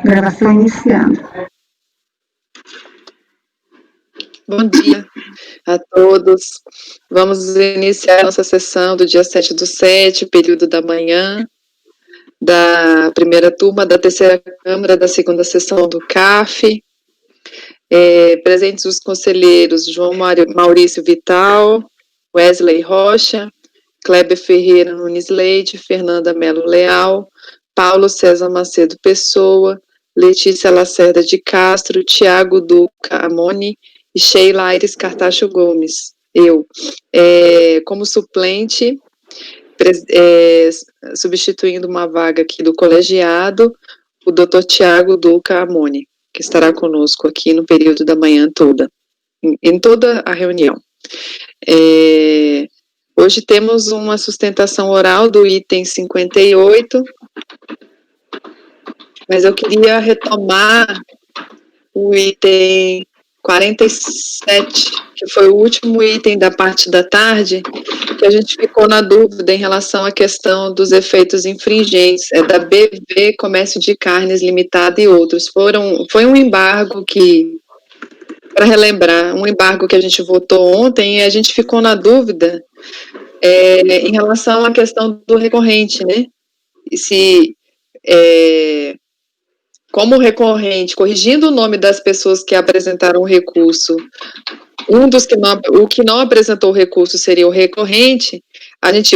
Gravação iniciando. Bom dia a todos. Vamos iniciar nossa sessão do dia 7/7, período da manhã, da primeira turma da terceira Câmara, da segunda sessão do CAF. Presentes os conselheiros João Maurício Vital, Wesley Rocha, Kleber Ferreira Nunes Leite, Fernanda Melo Leal, Paulo César Macedo Pessoa, Letícia Lacerda de Castro, Tiago Duca Amoni e Sheila Aires Cartacho Gomes. Eu, como suplente, substituindo uma vaga aqui do colegiado, o Dr. Tiago Duca Amoni, que estará conosco aqui no período da manhã toda, em toda a reunião. Hoje temos uma sustentação oral do item 58, mas eu queria retomar o item 47, que foi o último item da parte da tarde, que a gente ficou na dúvida em relação à questão dos efeitos infringentes, da BV Comércio de Carnes Limitada e outros. Foi um embargo que, para relembrar, um embargo que a gente votou ontem, e a gente ficou na dúvida em relação à questão do recorrente, né? E se, como recorrente, corrigindo o nome das pessoas que apresentaram o recurso, o que não apresentou o recurso seria o recorrente,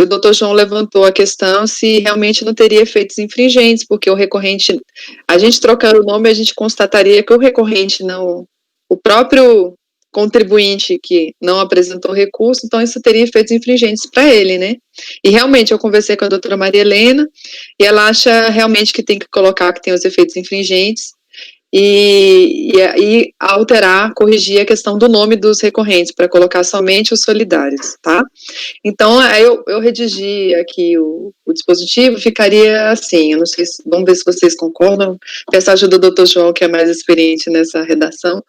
o doutor João levantou a questão se realmente não teria efeitos infringentes, porque o recorrente, a gente trocando o nome, a gente constataria que o recorrente não, o próprio contribuinte que não apresentou recurso, então isso teria efeitos infringentes para ele, né? E realmente eu conversei com a doutora Maria Helena, e ela acha realmente que tem que colocar que tem os efeitos infringentes, e alterar, corrigir a questão do nome dos recorrentes, para colocar somente os solidários, tá? Então, eu redigi aqui o dispositivo, ficaria assim, eu não sei, vamos ver se vocês concordam, peço a ajuda do Dr. João, que é mais experiente nessa redação.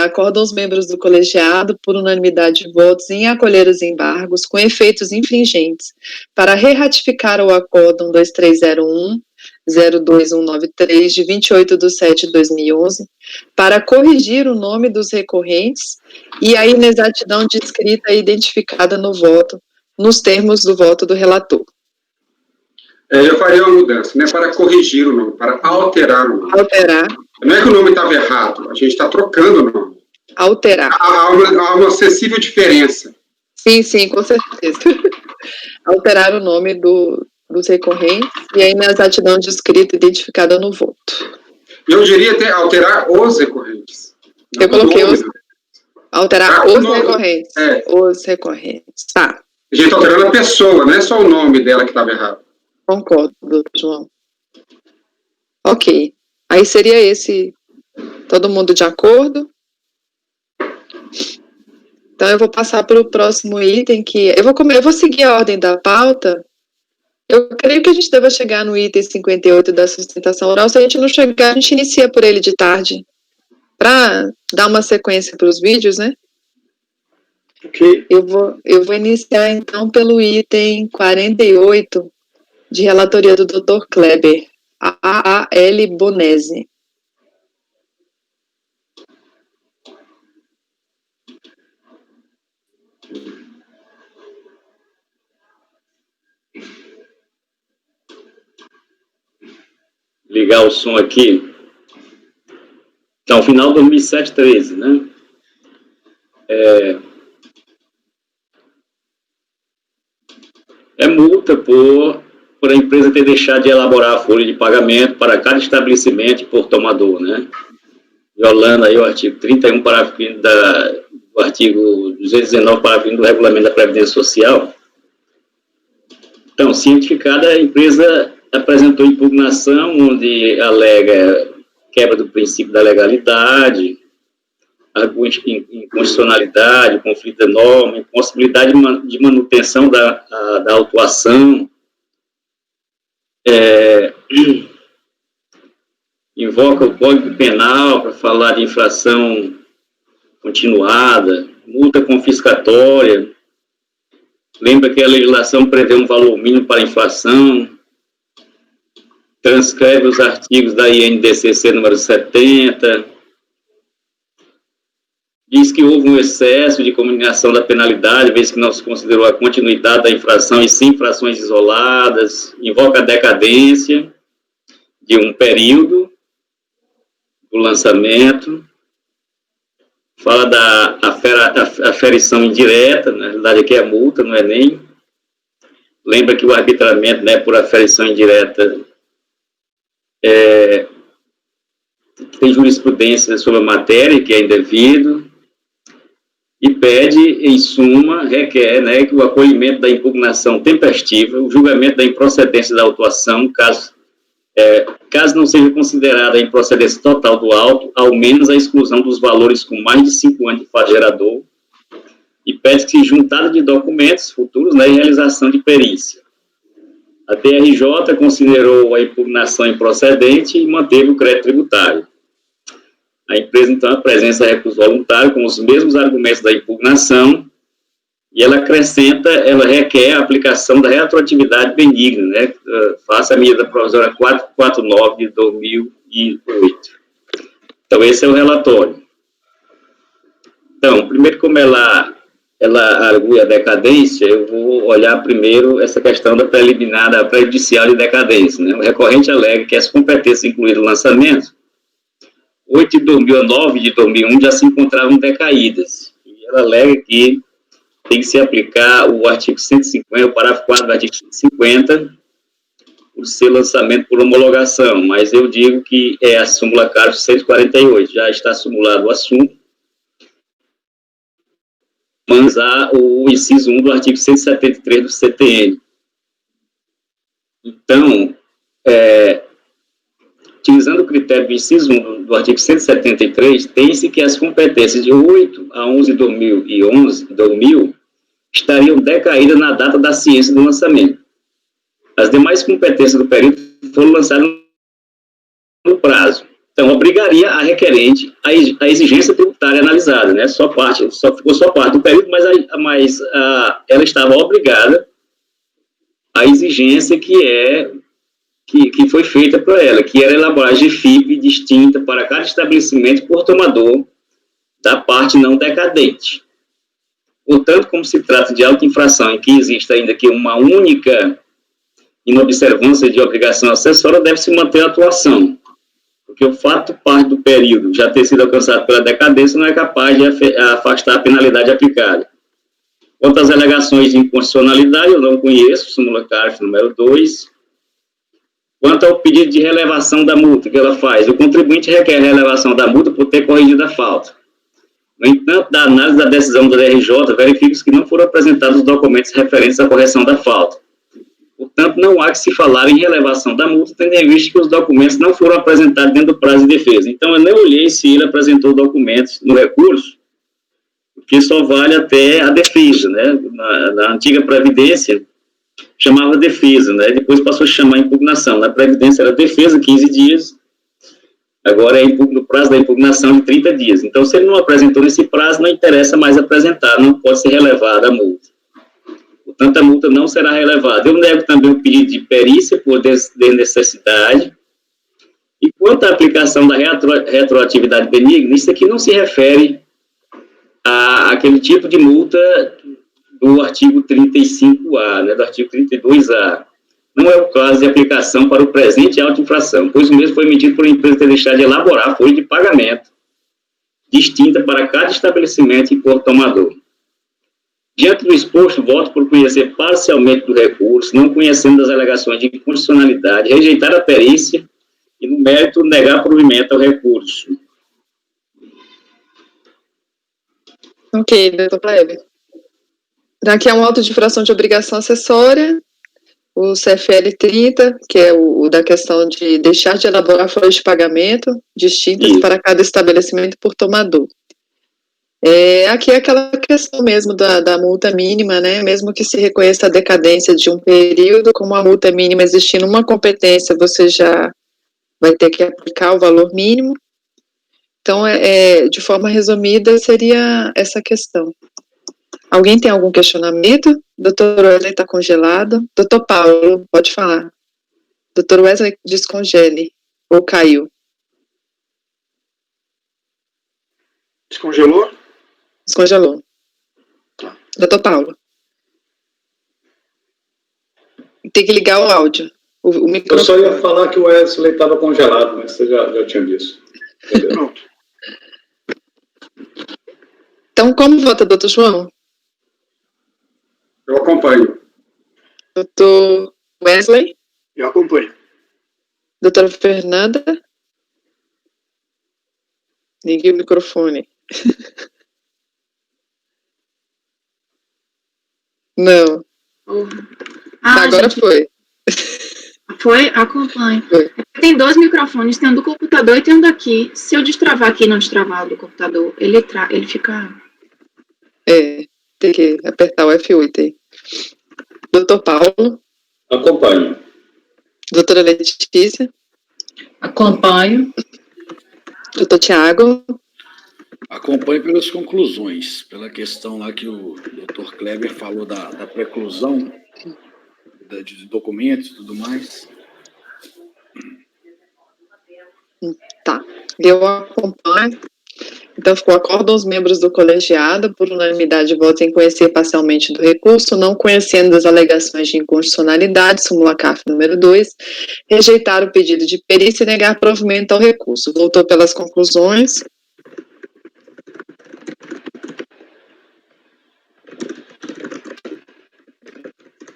Acordam os membros do colegiado, por unanimidade de votos, em acolher os embargos com efeitos infringentes, para reratificar o acórdão 2301-02193, de 28/7/2011, para corrigir o nome dos recorrentes e a inexatidão de escrita identificada no voto, nos termos do voto do relator. Eu faria uma mudança, não é para corrigir o nome, para alterar o nome. Alterar. Não é que o nome estava errado, a gente está trocando o nome. Alterar. Há uma acessível diferença. Sim, com certeza. Alterar o nome dos recorrentes e a inexatidão de escrita identificada no voto. Eu diria até alterar os recorrentes. Eu coloquei alterar os recorrentes. Os recorrentes, tá. A gente está alterando a pessoa, não é só o nome dela que estava errado. Concordo, doutor João. Ok. Aí seria esse, todo mundo de acordo? Então eu vou passar para o próximo item, que eu vou seguir a ordem da pauta. Eu creio que a gente deva chegar no item 58 da sustentação oral. Se a gente não chegar, a gente inicia por ele de tarde, para dar uma sequência para os vídeos, né? Ok. Eu vou iniciar, então, pelo item 48, de relatoria do Dr. Kleber, A.A.L. Bonese. Ligar o som aqui. Então, final de 2007-13, né? É multa por a empresa ter deixado de elaborar a folha de pagamento para cada estabelecimento por tomador, né? Violando aí o artigo 31, parágrafo 5 do artigo 219, parágrafo 5 do Regulamento da Previdência Social. Então, cientificada, a empresa apresentou impugnação, onde alega quebra do princípio da legalidade, inconstitucionalidade, conflito de norma, impossibilidade de manutenção da autuação, invoca o Código Penal para falar de infração continuada, multa confiscatória, lembra que a legislação prevê um valor mínimo para a inflação, transcreve os artigos da INDCC número 70, diz que houve um excesso de comunicação da penalidade, vez que não se considerou a continuidade da infração e sim infrações isoladas, invoca a decadência de um período do lançamento, fala da aferição indireta, na realidade aqui é a multa, não é nem. Lembra que o arbitramento, né, por aferição indireta tem jurisprudência sobre a matéria, que é indevido, e pede, em suma, requer, né, que o acolhimento da impugnação tempestiva, o julgamento da improcedência da autuação, caso não seja considerada a improcedência total do auto, ao menos a exclusão dos valores com mais de 5 anos de fato gerador, e pede-se juntada de documentos futuros, né, e realização de perícia. A TRJ considerou a impugnação improcedente e manteve o crédito tributário. A empresa, então, apresenta recurso voluntário com os mesmos argumentos da impugnação e ela ela requer a aplicação da retroatividade benigna, né, face à medida provisória 449 de 2008. Então, esse é o relatório. Então, primeiro, como ela argui a decadência, eu vou olhar primeiro essa questão da preliminar, da prejudicial de decadência, né? O recorrente alega que as competências incluídas no lançamento 8 de 2000 a 9 de 2001 já se encontravam decaídas. E ela alega que tem que se aplicar o artigo 150, o parágrafo 4 do artigo 150, por ser lançamento por homologação, mas eu digo que é a súmula CARF 148, já está simulado o assunto, mas há o inciso 1 do artigo 173 do CTN. Então, utilizando o critério do inciso 1 do artigo 173, tem-se que as competências de 8 a 11 de 2000 estariam decaídas na data da ciência do lançamento. As demais competências do período foram lançadas no prazo. Então, obrigaria a requerente a exigência tributária analisada, né? Ficou só parte do período, mas ela estava obrigada à exigência que foi feita para ela, que era elaborar a GFIP distinta para cada estabelecimento por tomador da parte não decadente. Portanto, como se trata de auto-infração em que existe ainda que uma única inobservância de obrigação acessória, deve-se manter a atuação, porque o fato parte do período já ter sido alcançado pela decadência não é capaz de afastar a penalidade aplicada. Quanto às alegações de inconstitucionalidade, eu não conheço, súmula CARF número 2. Quanto ao pedido de relevação da multa que ela faz, o contribuinte requer a relevação da multa por ter corrigido a falta. No entanto, da análise da decisão da DRJ, verifica-se que não foram apresentados os documentos referentes à correção da falta. Portanto, não há que se falar em relevação da multa, tendo em vista que os documentos não foram apresentados dentro do prazo de defesa. Então, eu nem olhei se ele apresentou documentos no recurso, porque só vale até a defesa, né? Na antiga Previdência, chamava defesa, né? Depois passou a chamar impugnação. Na Previdência era defesa, 15 dias, agora é no prazo da impugnação de 30 dias. Então, se ele não apresentou nesse prazo, não interessa mais apresentar, não pode ser relevada a multa. Portanto, a multa não será relevada. Eu nego também o pedido de perícia por desnecessidade. E quanto à aplicação da retroatividade benigna, isso aqui não se refere àquele tipo de multa do artigo 35A, né, do artigo 32A. Não é o caso de aplicação para o presente auto-infração, pois o mesmo foi emitido por uma empresa ter deixado de elaborar a folha de pagamento distinta para cada estabelecimento e por tomador. Diante do exposto, voto por conhecer parcialmente do recurso, não conhecendo das alegações de inconstitucionalidade, rejeitar a perícia e, no mérito, negar provimento ao recurso. Ok, doutor Kleber. Aqui é um auto de infração de obrigação acessória, o CFL 30, que é o da questão de deixar de elaborar folhas de pagamento distintas para cada estabelecimento por tomador. Aqui é aquela questão mesmo da multa mínima, né? Mesmo que se reconheça a decadência de um período, como a multa mínima existindo uma competência, você já vai ter que aplicar o valor mínimo. Então, de forma resumida, seria essa questão. Alguém tem algum questionamento? Doutor Wesley está congelado. Doutor Paulo, pode falar. Dr. Wesley, descongele. Ou caiu? Descongelou? Descongelou. Dr. Paulo. Tem que ligar o áudio. O microfone. Eu só ia falar que o Wesley estava congelado, mas você já tinha visto. Pronto. Então, como vota, doutor João? Eu acompanho. Doutor Wesley? Eu acompanho. Doutora Fernanda? Ligue o microfone. Não. Agora gente, foi. Foi? Acompanho. Foi. Tem 2 microfones, tem um do computador e tem um daqui. Se eu destravar aqui e não destravar o do computador, ele fica... Tem que apertar o F8 aí. Doutor Paulo? Acompanho. Doutora Letícia? Acompanho. Doutor Tiago? Acompanho pelas conclusões, pela questão lá que o Dr. Kleber falou da preclusão de documentos e tudo mais. Tá. Eu acompanho. Então, ficou acordo aos membros do colegiado, por unanimidade de votos, em conhecer parcialmente do recurso, não conhecendo das alegações de inconstitucionalidade, súmula CAF número 2, rejeitar o pedido de perícia e negar provimento ao recurso. Voltou pelas conclusões.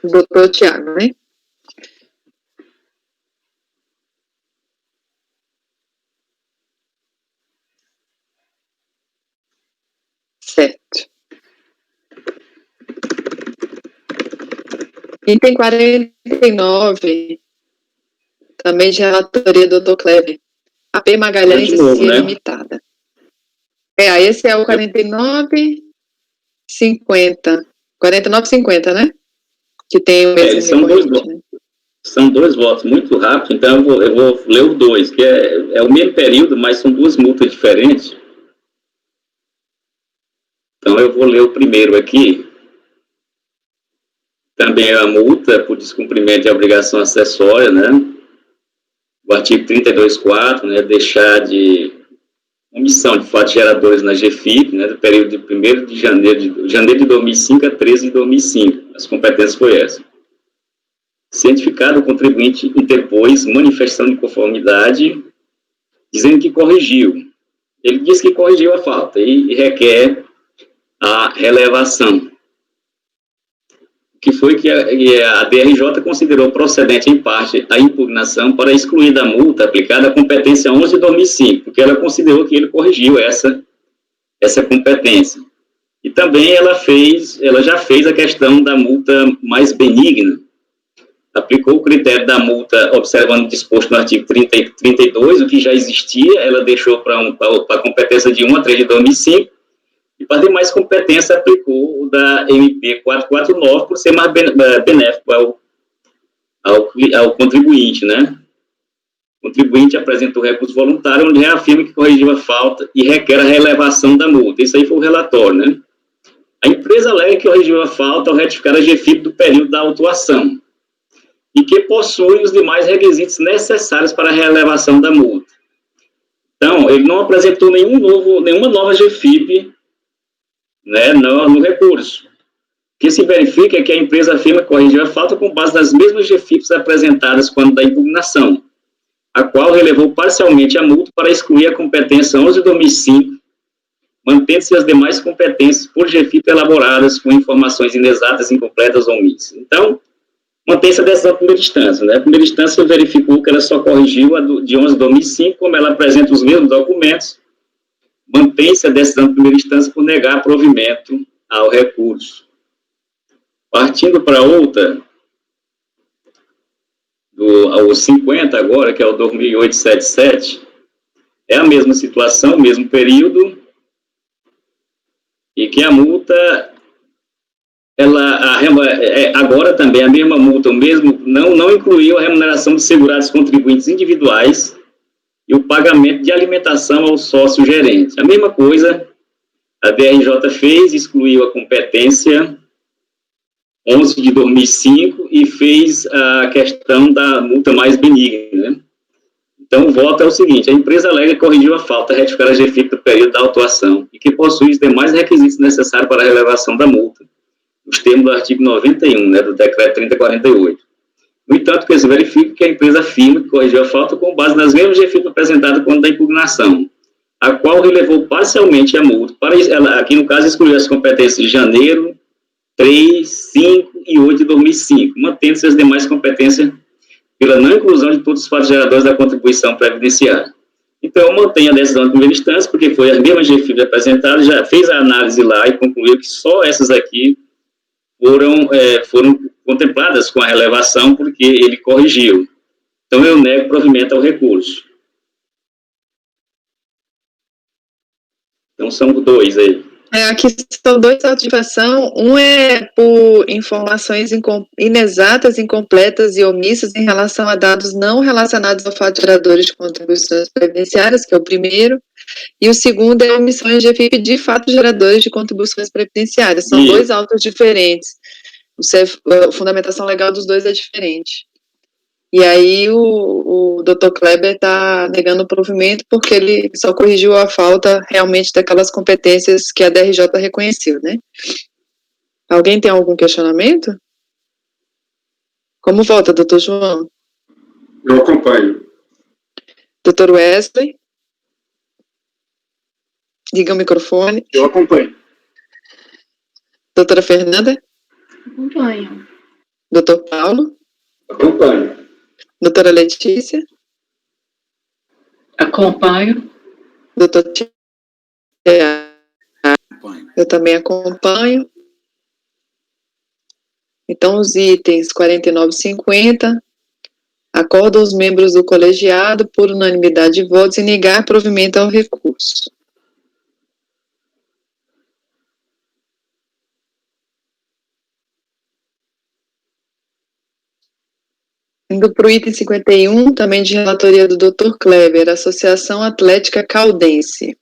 Doutor Tiago, né? Certo. Item 49, também de relatoria do Dr. Kleber. AP Magalhães De novo, Cia né? Limitada. Esse é o 49,50. 49,50, né? Que tem o mesmo São dois recorrente, votos. né? São 2 votos muito rápido, então eu vou ler os 2, que é o mesmo período, mas são 2 multas diferentes. Então, eu vou ler o primeiro aqui. Também é a multa por descumprimento de obrigação acessória, né? O artigo 32.4, né? Deixar de omissão de fatos geradores na GFIP, né? Do período de 1º de janeiro de 2005 a 13 de 2005. As competências foi essa. Cientificado, o contribuinte interpôs manifestação de conformidade, dizendo que corrigiu. Ele diz que corrigiu a falta e requer a relevação. Que foi que a DRJ considerou procedente em parte a impugnação para excluir da multa aplicada a competência 11 de 2005, porque ela considerou que ele corrigiu essa competência. E também ela já fez a questão da multa mais benigna, aplicou o critério da multa observando o disposto no artigo 32, o que já existia, ela deixou para a competência de 1 a 3 de 2005, e para demais competência aplicou o da MP 449 por ser mais benéfico ao contribuinte, né? O contribuinte apresentou recurso voluntário, onde reafirma que corrigiu a falta e requer a relevação da multa. Isso aí foi o relatório, né? A empresa alega que corrigiu a falta ao retificar a GFIP do período da autuação e que possui os demais requisitos necessários para a relevação da multa. Então, ele não apresentou nenhuma nova GFIP, né, no recurso. O que se verifica é que a empresa afirma que corrigiu a falta com base nas mesmas GFIPs apresentadas quando da impugnação, a qual relevou parcialmente a multa para excluir a competência 11 de 2005, mantendo-se as demais competências por GFIP elaboradas com informações inexatas, incompletas ou omissas. Então, mantém-se a decisão de primeira instância, né? A primeira instância verificou que ela só corrigiu a de 11 de 2005, como ela apresenta os mesmos documentos, mantém-se a decisão de primeira instância por negar provimento ao recurso. Partindo para outra, ao 50 agora, que é o 2877, é a mesma situação, o mesmo período, e que a multa, agora também a mesma multa, o mesmo, não incluiu a remuneração de segurados contribuintes individuais e o pagamento de alimentação ao sócio gerente. A mesma coisa a DRJ fez, excluiu a competência 11 de 2005 e fez a questão da multa mais benigna, né? Então, o voto é o seguinte: a empresa alega que corrigiu a falta, retificar a GFIP do período da autuação e que possui os demais requisitos necessários para a relevação da multa, nos termos do artigo 91, né, do decreto 3048. No entanto, que se verifica que a empresa afirma que corrigiu a falta com base nas mesmas GFIP apresentadas quando da impugnação, a qual relevou parcialmente a multa, para ela, aqui no caso, excluiu as competências de janeiro, 3, 5 e 8 de 2005, mantendo-se as demais competências pela não inclusão de todos os fatos geradores da contribuição previdenciária. Então, eu mantenho a decisão de primeira instância, porque foi as mesmas GFIP apresentadas, já fez a análise lá e concluiu que só essas aqui foram contempladas com a relevação, porque ele corrigiu. Então, eu nego provimento ao recurso. Então, são 2 aí. Aqui são 2 autos de infração. Um é por informações inexatas, incompletas e omissas em relação a dados não relacionados ao fato geradores de contribuições previdenciárias, que é o primeiro. E o segundo é omissões de GFIP de fatos geradores de contribuições previdenciárias. São 2 autos diferentes. A fundamentação legal dos 2 é diferente. E aí o Dr. Kleber está negando o provimento porque ele só corrigiu a falta realmente daquelas competências que a DRJ reconheceu, né? Alguém tem algum questionamento? Como vota, Dr. João? Eu acompanho. Dr. Wesley? Liga o microfone. Eu acompanho. Doutora Fernanda? Acompanho. Dr. Paulo? Acompanho. Doutora Letícia? Acompanho. Doutor Tiago? Acompanho. Eu também acompanho. Então, os itens 49 e 50, acordam os membros do colegiado, por unanimidade de votos, em negar provimento ao recurso. Indo para o item 51, também de relatoria do Dr. Kleber, Associação Atlética Caldense.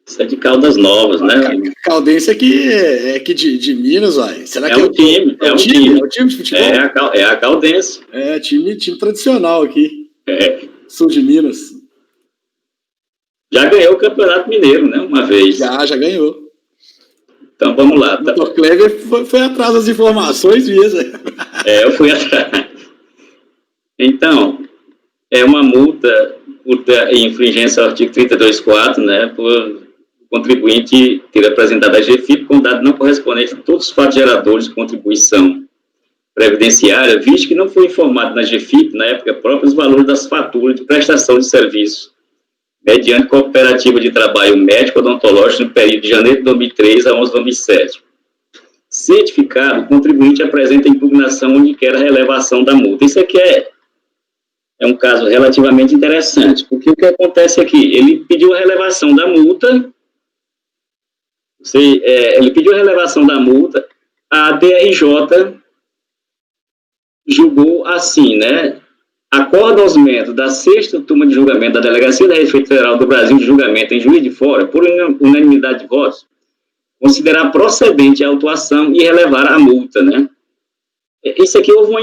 Isso é de Caldas Novas, né? Caldense aqui é aqui de Minas, vai. Será É que um time, é um time. É o time de futebol? É a Caldense. É, time tradicional aqui. É. Sul de Minas. Já ganhou o Campeonato Mineiro, né? Uma vez. Já ganhou. Então, vamos lá. O Dr. Kleber foi atrás das informações mesmo. Eu fui atrás. Então, é uma multa por infringência ao artigo 32.4, né? Por contribuinte ter apresentado a GFIP com dado não correspondente a todos os fatos geradores de contribuição previdenciária, visto que não foi informado na GFIP, na época própria, os valores das faturas de prestação de serviço, mediante cooperativa de trabalho médico odontológico no período de janeiro de 2003 a 11 de 2007. Certificado, o contribuinte apresenta impugnação onde quer a relevação da multa. Isso aqui é um caso relativamente interessante, porque o que acontece aqui? Ele pediu a relevação da multa, a DRJ julgou assim, né? Acorda aos membros da 6ª turma de julgamento da Delegacia da Receita Federal do Brasil de julgamento em Juiz de Fora, por unanimidade de votos, considerar procedente a autuação e relevar a multa, né? Isso aqui houve uma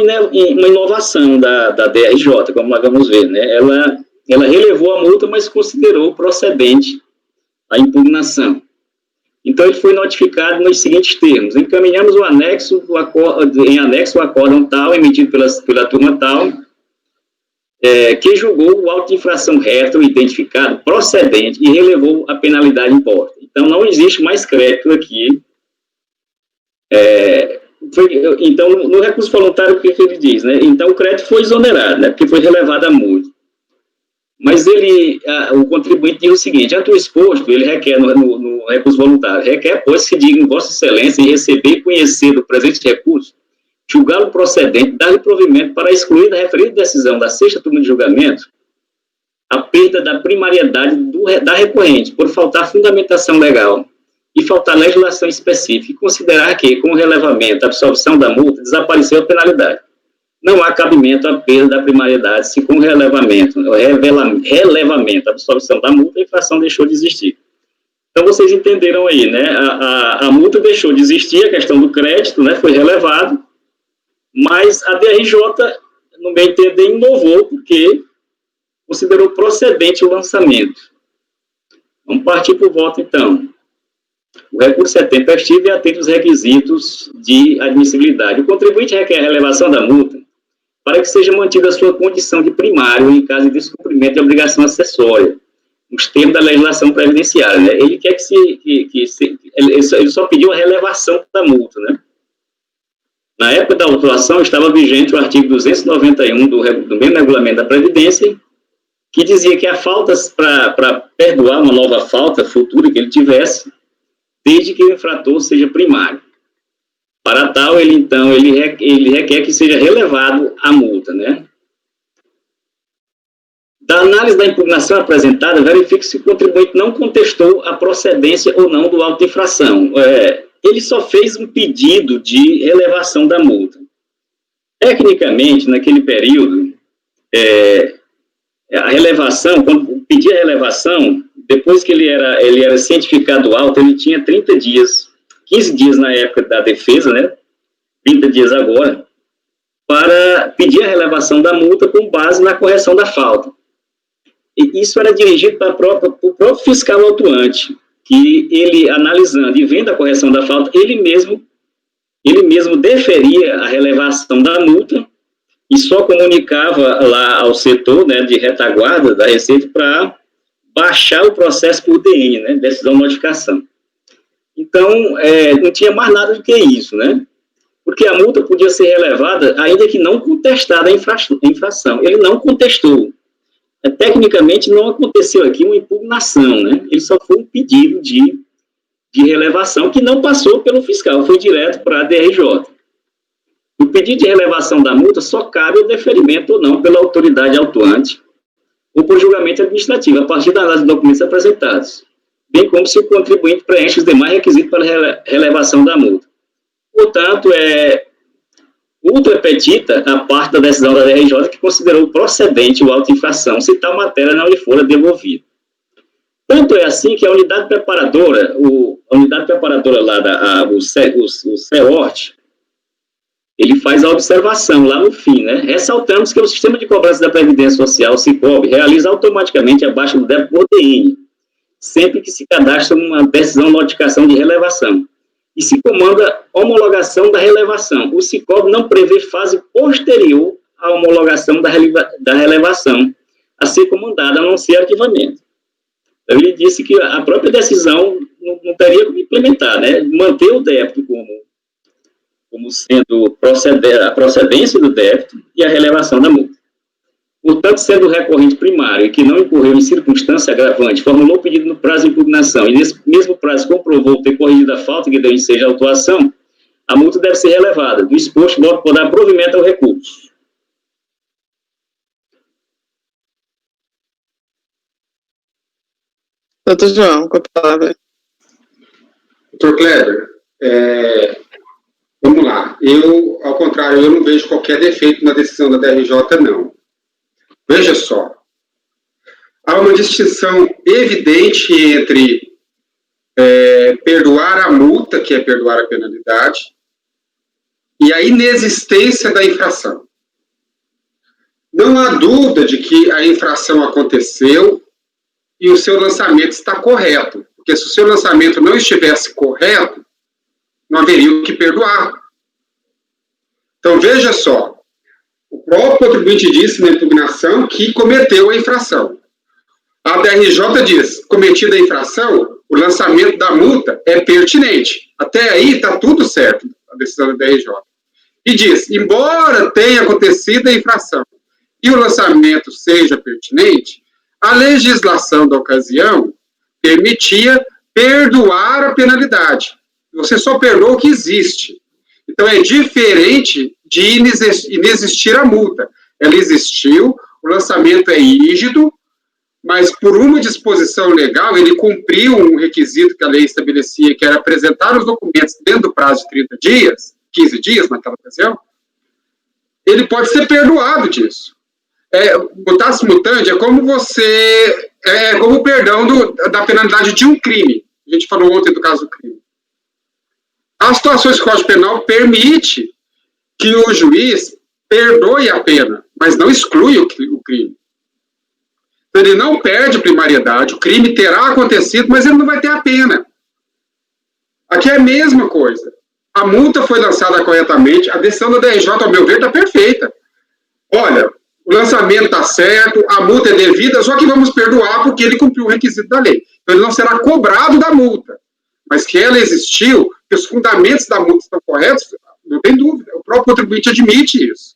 inovação da DRJ, como nós vamos ver, né? Ela relevou a multa, mas considerou procedente a impugnação. Então, ele foi notificado nos seguintes termos: encaminhamos o anexo, o acórdão tal, emitido pela turma tal, que julgou o auto de infração retro identificado procedente e relevou a penalidade imposta. Então, não existe mais crédito aqui. Então, no recurso voluntário, o que ele diz, né? Então, o crédito foi exonerado, né? Porque foi relevada a multa. Mas o contribuinte diz o seguinte: ante o exposto, ele requer no recurso voluntário, requer, pois, que diga em Vossa Excelência em receber e conhecer do presente recurso, julgá-lo procedente, dar-lhe provimento para excluir da referida decisão da 6ª turma de julgamento a perda da primariedade da recorrente, por faltar fundamentação legal e faltar legislação específica, e considerar que, com o relevamento, a absorção da multa, desapareceu a penalidade. Não há cabimento à perda da primariedade se, com o relevamento, a absorção da multa, a infração deixou de existir. Então, vocês entenderam aí, né? A multa deixou de existir, a questão do crédito, né? Foi relevado, mas a DRJ, no meu entender, inovou, porque considerou procedente o lançamento. Vamos partir para o voto, então. O recurso é tempestivo e atende os requisitos de admissibilidade. O contribuinte requer a relevação da multa para que seja mantida a sua condição de primário em caso de descumprimento de obrigação acessória, nos termos da legislação previdenciária, né? Ele quer ele só pediu a relevação da multa, né? Na época da autuação, estava vigente o artigo 291 do mesmo regulamento da Previdência, que dizia que há faltas para perdoar uma nova falta futura que ele tivesse, desde que o infrator seja primário. Para tal, ele requer que seja relevado a multa, né? Da análise da impugnação apresentada, verifique se o contribuinte não contestou a procedência ou não do auto de infração. Ele só fez um pedido de relevação da multa. Tecnicamente, naquele período, a relevação, quando pedia a relevação, depois que ele era cientificado do auto, ele tinha 30 dias, 15 dias na época da defesa, né? 30 dias agora, para pedir a relevação da multa com base na correção da falta. E isso era dirigido para o próprio fiscal autuante, que ele, analisando e vendo a correção da falta, ele mesmo deferia a relevação da multa e só comunicava lá ao setor, né, de retaguarda da Receita para baixar o processo por DN, né, decisão notificação. Então, não tinha mais nada do que isso, né? Porque a multa podia ser relevada, ainda que não contestada a infração. Ele não contestou. Tecnicamente, não aconteceu aqui uma impugnação, né? Ele só foi um pedido de relevação que não passou pelo fiscal, foi direto para a DRJ. O pedido de relevação da multa só cabe o deferimento ou não pela autoridade autuante ou por julgamento administrativo, a partir da análise de documentos apresentados, bem como se o contribuinte preenche os demais requisitos para relevação da multa. Portanto, ultra petita a parte da decisão da DRJ que considerou procedente o auto de infração se tal matéria não lhe fora devolvida. Tanto é assim que a unidade preparadora lá, o CEORT, ele faz a observação lá no fim, né? Ressaltamos que o sistema de cobrança da Previdência Social, o Sicob, realiza automaticamente a baixa do débito por DN, sempre que se cadastra uma decisão de notificação de relevação, e se comanda homologação da relevação. O Sicob não prevê fase posterior à homologação da relevação a ser comandada, a não ser arquivamento. Então, ele disse que a própria decisão não teria como implementar, né? Manter o débito como sendo a procedência do débito e a relevação da multa. Portanto, sendo o recorrente primário e que não incorreu em circunstância agravante, formulou o pedido no prazo de impugnação e nesse mesmo prazo comprovou ter corrigido a falta que deu ensejo à autuação, a multa deve ser relevada. Do exposto, voto por dar provimento ao recurso. Doutor João, com a palavra. Doutor Kleber, vamos lá. Ao contrário, eu não vejo qualquer defeito na decisão da DRJ, não. Veja só, há uma distinção evidente entre perdoar a multa, que é perdoar a penalidade, e a inexistência da infração. Não há dúvida de que a infração aconteceu e o seu lançamento está correto, porque se o seu lançamento não estivesse correto, não haveria o que perdoar. Então, veja só, o próprio contribuinte disse na impugnação que cometeu a infração. A DRJ diz, cometida a infração, o lançamento da multa é pertinente. Até aí está tudo certo, a decisão da DRJ. E diz, embora tenha acontecido a infração e o lançamento seja pertinente, a legislação da ocasião permitia perdoar a penalidade. Você só perdoa o que existe. Então, é diferente de inexistir a multa. Ela existiu, o lançamento é rígido, mas por uma disposição legal, ele cumpriu um requisito que a lei estabelecia, que era apresentar os documentos dentro do prazo de 30 dias, 15 dias naquela ocasião, ele pode ser perdoado disso. Mutatis mutandis é como como o perdão da penalidade de um crime. A gente falou ontem do caso do crime. As situações do Código Penal permite que o juiz perdoe a pena, mas não exclui o crime. Então, ele não perde primariedade, o crime terá acontecido, mas ele não vai ter a pena. Aqui é a mesma coisa. A multa foi lançada corretamente, a decisão da DRJ, ao meu ver, está perfeita. Olha, o lançamento está certo, a multa é devida, só que vamos perdoar porque ele cumpriu o requisito da lei. Então, ele não será cobrado da multa. Mas que ela existiu, que os fundamentos da multa estão corretos, não tem dúvida. O próprio contribuinte admite isso.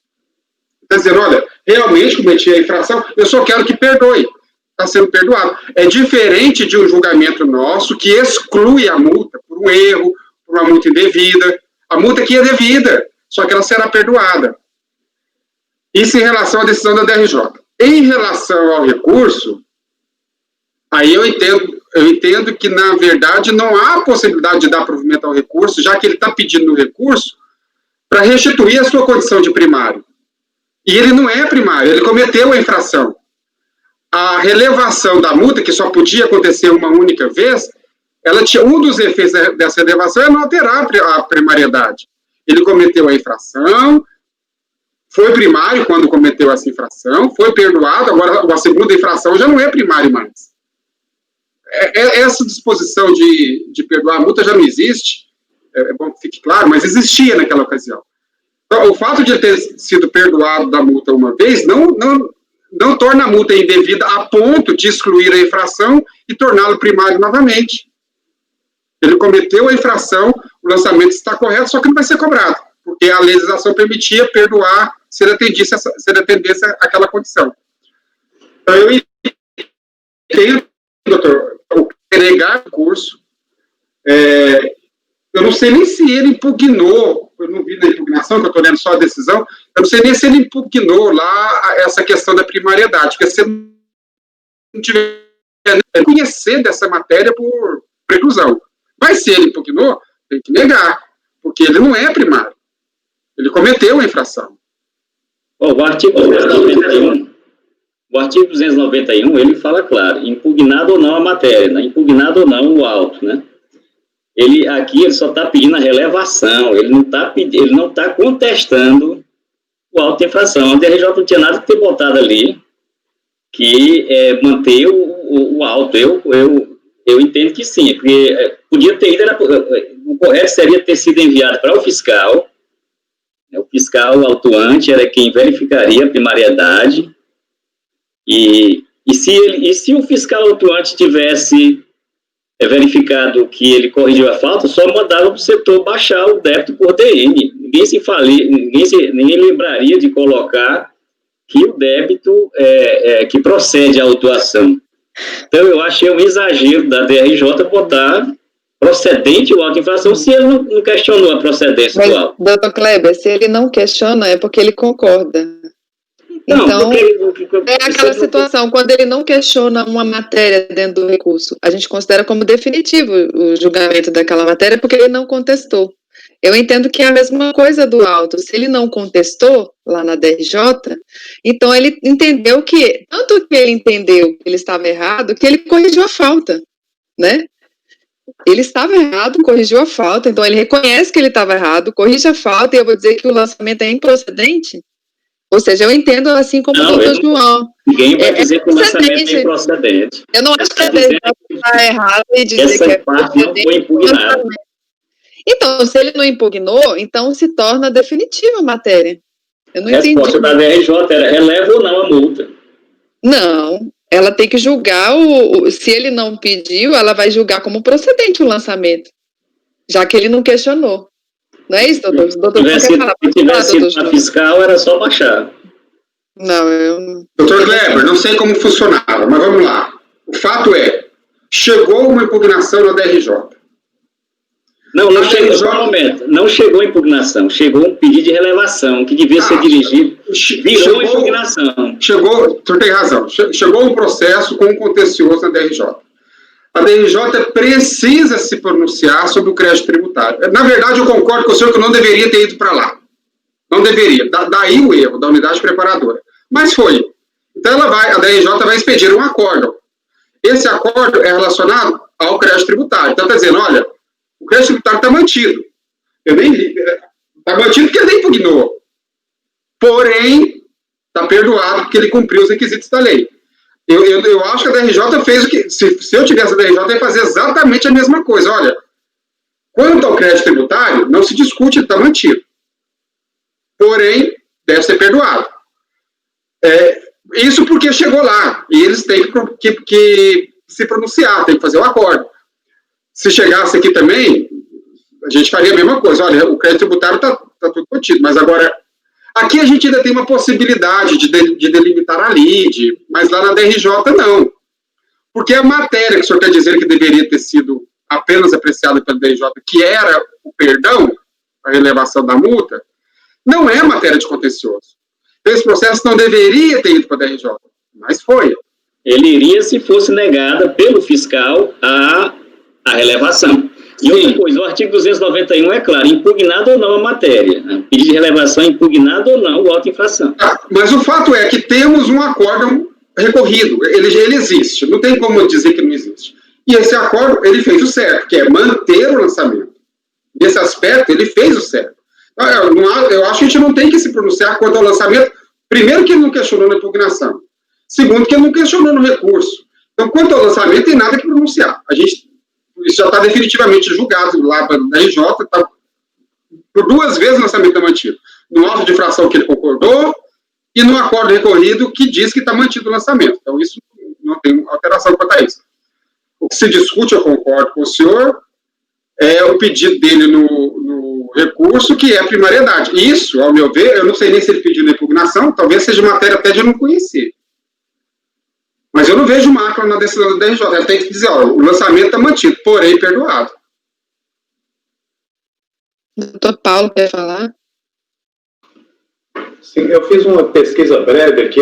Está dizendo, olha, realmente cometi a infração, eu só quero que perdoe. Está sendo perdoado. É diferente de um julgamento nosso que exclui a multa por um erro, por uma multa indevida. A multa aqui é devida, só que ela será perdoada. Isso em relação à decisão da DRJ. Em relação ao recurso, aí eu entendo que, na verdade, não há possibilidade de dar provimento ao recurso, já que ele está pedindo o recurso para restituir a sua condição de primário. E ele não é primário, ele cometeu a infração. A relevação da multa, que só podia acontecer uma única vez, ela tinha, um dos efeitos dessa relevação é não alterar a primariedade. Ele cometeu a infração, foi primário quando cometeu essa infração, foi perdoado, agora a segunda infração já não é primário mais. Essa disposição de perdoar a multa já não existe, é bom que fique claro, mas existia naquela ocasião. Então, o fato de ele ter sido perdoado da multa uma vez não torna a multa indevida a ponto de excluir a infração e torná-lo primário novamente. Ele cometeu a infração, o lançamento está correto, só que não vai ser cobrado, porque a legislação permitia perdoar se ele atendesse àquela condição. Então, eu entendo, doutor, o negar o curso, eu não sei nem se ele impugnou, eu não vi na impugnação, que eu estou lendo só a decisão, eu não sei nem se ele impugnou lá essa questão da primariedade, porque se ele não tiver conhecer dessa matéria por preclusão. Mas se ele impugnou, tem que negar, porque ele não é primário. Ele cometeu a infração. O artigo 291, ele fala claro, impugnado ou não a matéria, né? Impugnado ou não o auto, né? Aqui ele só está pedindo a relevação, ele não está contestando o auto de infração. A DRJ não tinha nada que ter botado ali, que manter o auto. Eu entendo que sim, porque podia ter ido, o correto seria ter sido enviado para o fiscal. O fiscal autuante era quem verificaria a primariedade, e se o fiscal autuante tivesse verificado que ele corrigiu a falta, só mandava para o setor baixar o débito por DN. Ninguém lembraria de colocar que o débito que procede à autuação. Então, eu achei um exagero da DRJ botar procedente o auto de infração se ele não questionou a procedência do auto. Doutor Kleber, se ele não questiona, é porque ele concorda. Não, então, é aquela situação, quando ele não questiona uma matéria dentro do recurso, a gente considera como definitivo o julgamento daquela matéria porque ele não contestou. Eu entendo que é a mesma coisa do auto. Se ele não contestou lá na DRJ, então ele entendeu que, tanto que ele entendeu que ele estava errado, que ele corrigiu a falta, né? Ele estava errado, corrigiu a falta, então ele reconhece que ele estava errado, corrige a falta, e eu vou dizer que o lançamento é improcedente? Ou seja, eu entendo assim como o doutor João. Ninguém vai dizer que o lançamento é improcedente. Eu não acho que a DRJ está errada e dizer que é parte não foi impugnada. Então, se ele não impugnou, então se torna definitiva a matéria. Eu não entendi. A resposta da DRJ era, releva ou não a multa? Não, ela tem que julgar, se ele não pediu, ela vai julgar como procedente o lançamento, já que ele não questionou. Não é isso, doutor? Se tivesse sido na fiscal, era só baixar. Não, Doutor Kleber, não sei como funcionava, mas vamos lá. O fato é, chegou uma impugnação na DRJ. Não chegou a impugnação, chegou um pedido de relevação, que devia ser dirigido, virou uma impugnação. O senhor tem razão, chegou um processo com um contencioso na DRJ. A DRJ precisa se pronunciar sobre o crédito tributário. Na verdade, eu concordo com o senhor que não deveria ter ido para lá. Não deveria. Daí o erro da unidade preparadora. Mas foi. Então a DRJ vai expedir um acórdão. Esse acórdão é relacionado ao crédito tributário. Então, está dizendo, olha, o crédito tributário está mantido. Está mantido porque ele nem impugnou. Porém, está perdoado porque ele cumpriu os requisitos da lei. Eu acho que a DRJ fez o que... Se eu tivesse a DRJ, eu ia fazer exatamente a mesma coisa. Olha, quanto ao crédito tributário, não se discute, ele está mantido. Porém, deve ser perdoado. Isso porque chegou lá. E eles têm que se pronunciar, têm que fazer o acordo. Se chegasse aqui também, a gente faria a mesma coisa. Olha, o crédito tributário está tudo mantido, mas agora... Aqui a gente ainda tem uma possibilidade de delimitar a lide, mas lá na DRJ não. Porque a matéria que o senhor quer dizer que deveria ter sido apenas apreciada pela DRJ, que era o perdão, a relevação da multa, não é matéria de contencioso. Esse processo não deveria ter ido para a DRJ, mas foi. Ele iria se fosse negada pelo fiscal a relevação. E outra coisa, o artigo 291 é claro, impugnado ou não a matéria. Pedido de relevação, impugnado ou não o auto-infração. Mas o fato é que temos um acórdão recorrido, ele existe, não tem como dizer que não existe. E esse acordo, ele fez o certo, que é manter o lançamento. Nesse aspecto, ele fez o certo. Eu acho que a gente não tem que se pronunciar quanto ao lançamento, primeiro que ele não questionou na impugnação, segundo que ele não questionou no recurso. Então, quanto ao lançamento, tem nada que pronunciar. Isso já está definitivamente julgado lá para a RJ, por 2 vezes o lançamento está mantido. No auto de infração que ele concordou e no acordo recorrido que diz que está mantido o lançamento. Então, isso não tem alteração quanto a isso. O que se discute, eu concordo com o senhor, é o pedido dele no recurso, que é a primariedade. Isso, ao meu ver, eu não sei nem se ele pediu na impugnação, talvez seja matéria até de eu não conhecer. Mas eu não vejo macro na decisão da DRJ. Ela tem que dizer, ó, o lançamento está mantido, porém perdoado. Doutor Paulo, quer falar? Sim, eu fiz uma pesquisa breve aqui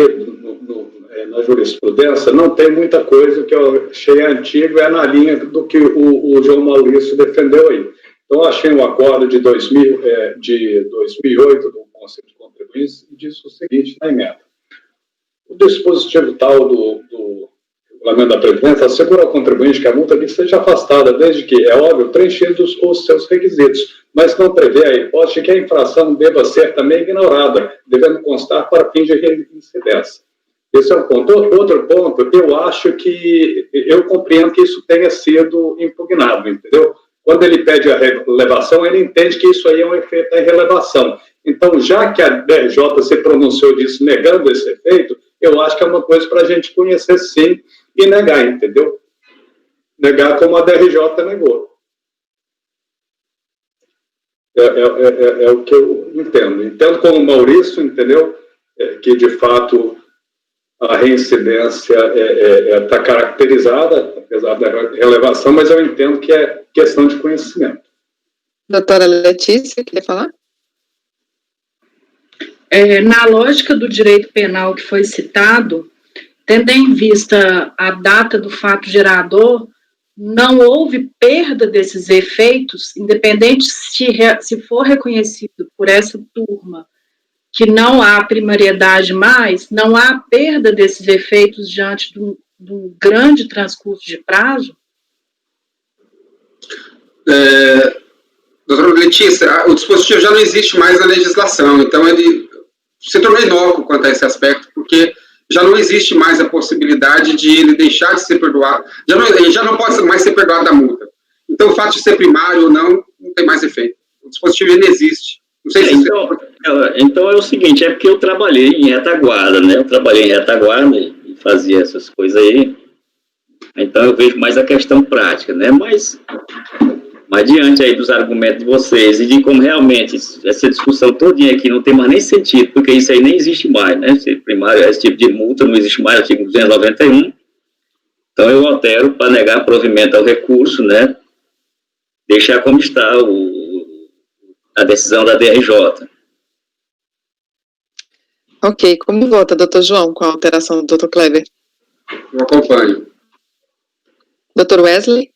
na jurisprudência, não tem muita coisa que eu achei antigo, é na linha do que o João Maurício defendeu aí. Então, eu achei um acordo de 2008 do Conselho de Contribuintes e diz o seguinte na emenda. O dispositivo tal do regulamento da Previdência assegura ao contribuinte que a multa lhe seja afastada, desde que, é óbvio, preenchidos os seus requisitos, mas não prevê a hipótese de que a infração deva ser também ignorada, devendo constar para fins de reincidência. Esse é um ponto. Outro ponto, eu acho que, eu compreendo que isso tenha sido impugnado, entendeu? Quando ele pede a relevação, ele entende que isso aí é um efeito da relevação. Então, já que a DRJ se pronunciou disso negando esse efeito, eu acho que é uma coisa para a gente conhecer sim e negar, entendeu? Negar como a DRJ negou. É o que eu entendo. Entendo como o Maurício, entendeu? Que, de fato, a reincidência está caracterizada, apesar da relevação, mas eu entendo que é questão de conhecimento. Doutora Letícia, quer falar? Na lógica do direito penal que foi citado, tendo em vista a data do fato gerador, não houve perda desses efeitos, independente se for reconhecido por essa turma que não há primariedade mais, não há perda desses efeitos diante de um grande transcurso de prazo? Doutora Letícia, o dispositivo já não existe mais na legislação, então ele se tornou inócuo quanto a esse aspecto, porque já não existe mais a possibilidade de ele deixar de ser perdoado, ele já não pode mais ser perdoado da multa. Então, o fato de ser primário ou não tem mais efeito. O dispositivo ainda existe. Não sei se então é o seguinte, é porque eu trabalhei em retaguarda, né? Eu trabalhei em retaguarda e fazia essas coisas aí. Então eu vejo mais a questão prática, né? Mas diante aí dos argumentos de vocês e de como realmente essa discussão todinha aqui não tem mais nem sentido, porque isso aí nem existe mais, né? Esse tipo de multa não existe mais, artigo 291. Então eu altero para negar provimento ao recurso, né? Deixar como está a decisão da DRJ. Ok, como vota, doutor João, com a alteração do doutor Kleber? Eu acompanho. Doutor Wesley?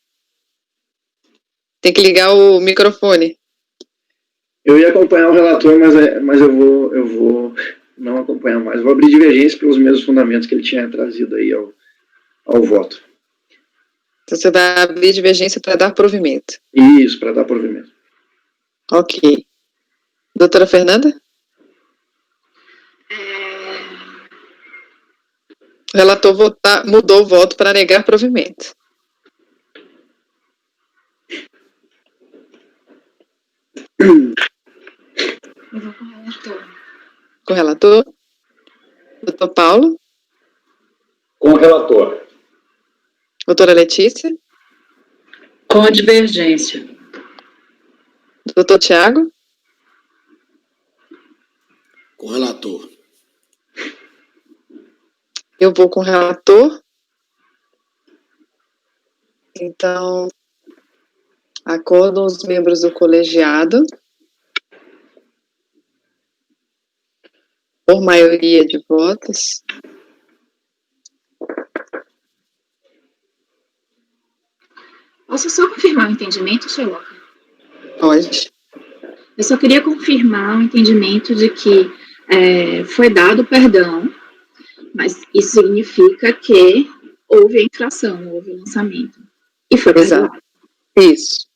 Tem que ligar o microfone. Eu ia acompanhar o relator, mas eu vou não acompanhar mais. Vou abrir divergência pelos mesmos fundamentos que ele tinha trazido aí ao voto. Então, você vai abrir divergência para dar provimento. Isso, para dar provimento. Ok. Doutora Fernanda? O relator mudou o voto para negar provimento. Eu vou com o relator. Com o relator? Doutor Paulo? Com o relator. Doutora Letícia? Com a divergência. Doutor Tiago? Com o relator. Eu vou com o relator. Então, acordam os membros do colegiado, por maioria de votos. Posso só confirmar o entendimento, Sherlock? Pode. Eu só queria confirmar o entendimento de que foi dado perdão, mas isso significa que houve a infração, houve o lançamento. E foi perdoado. Exato. Isso.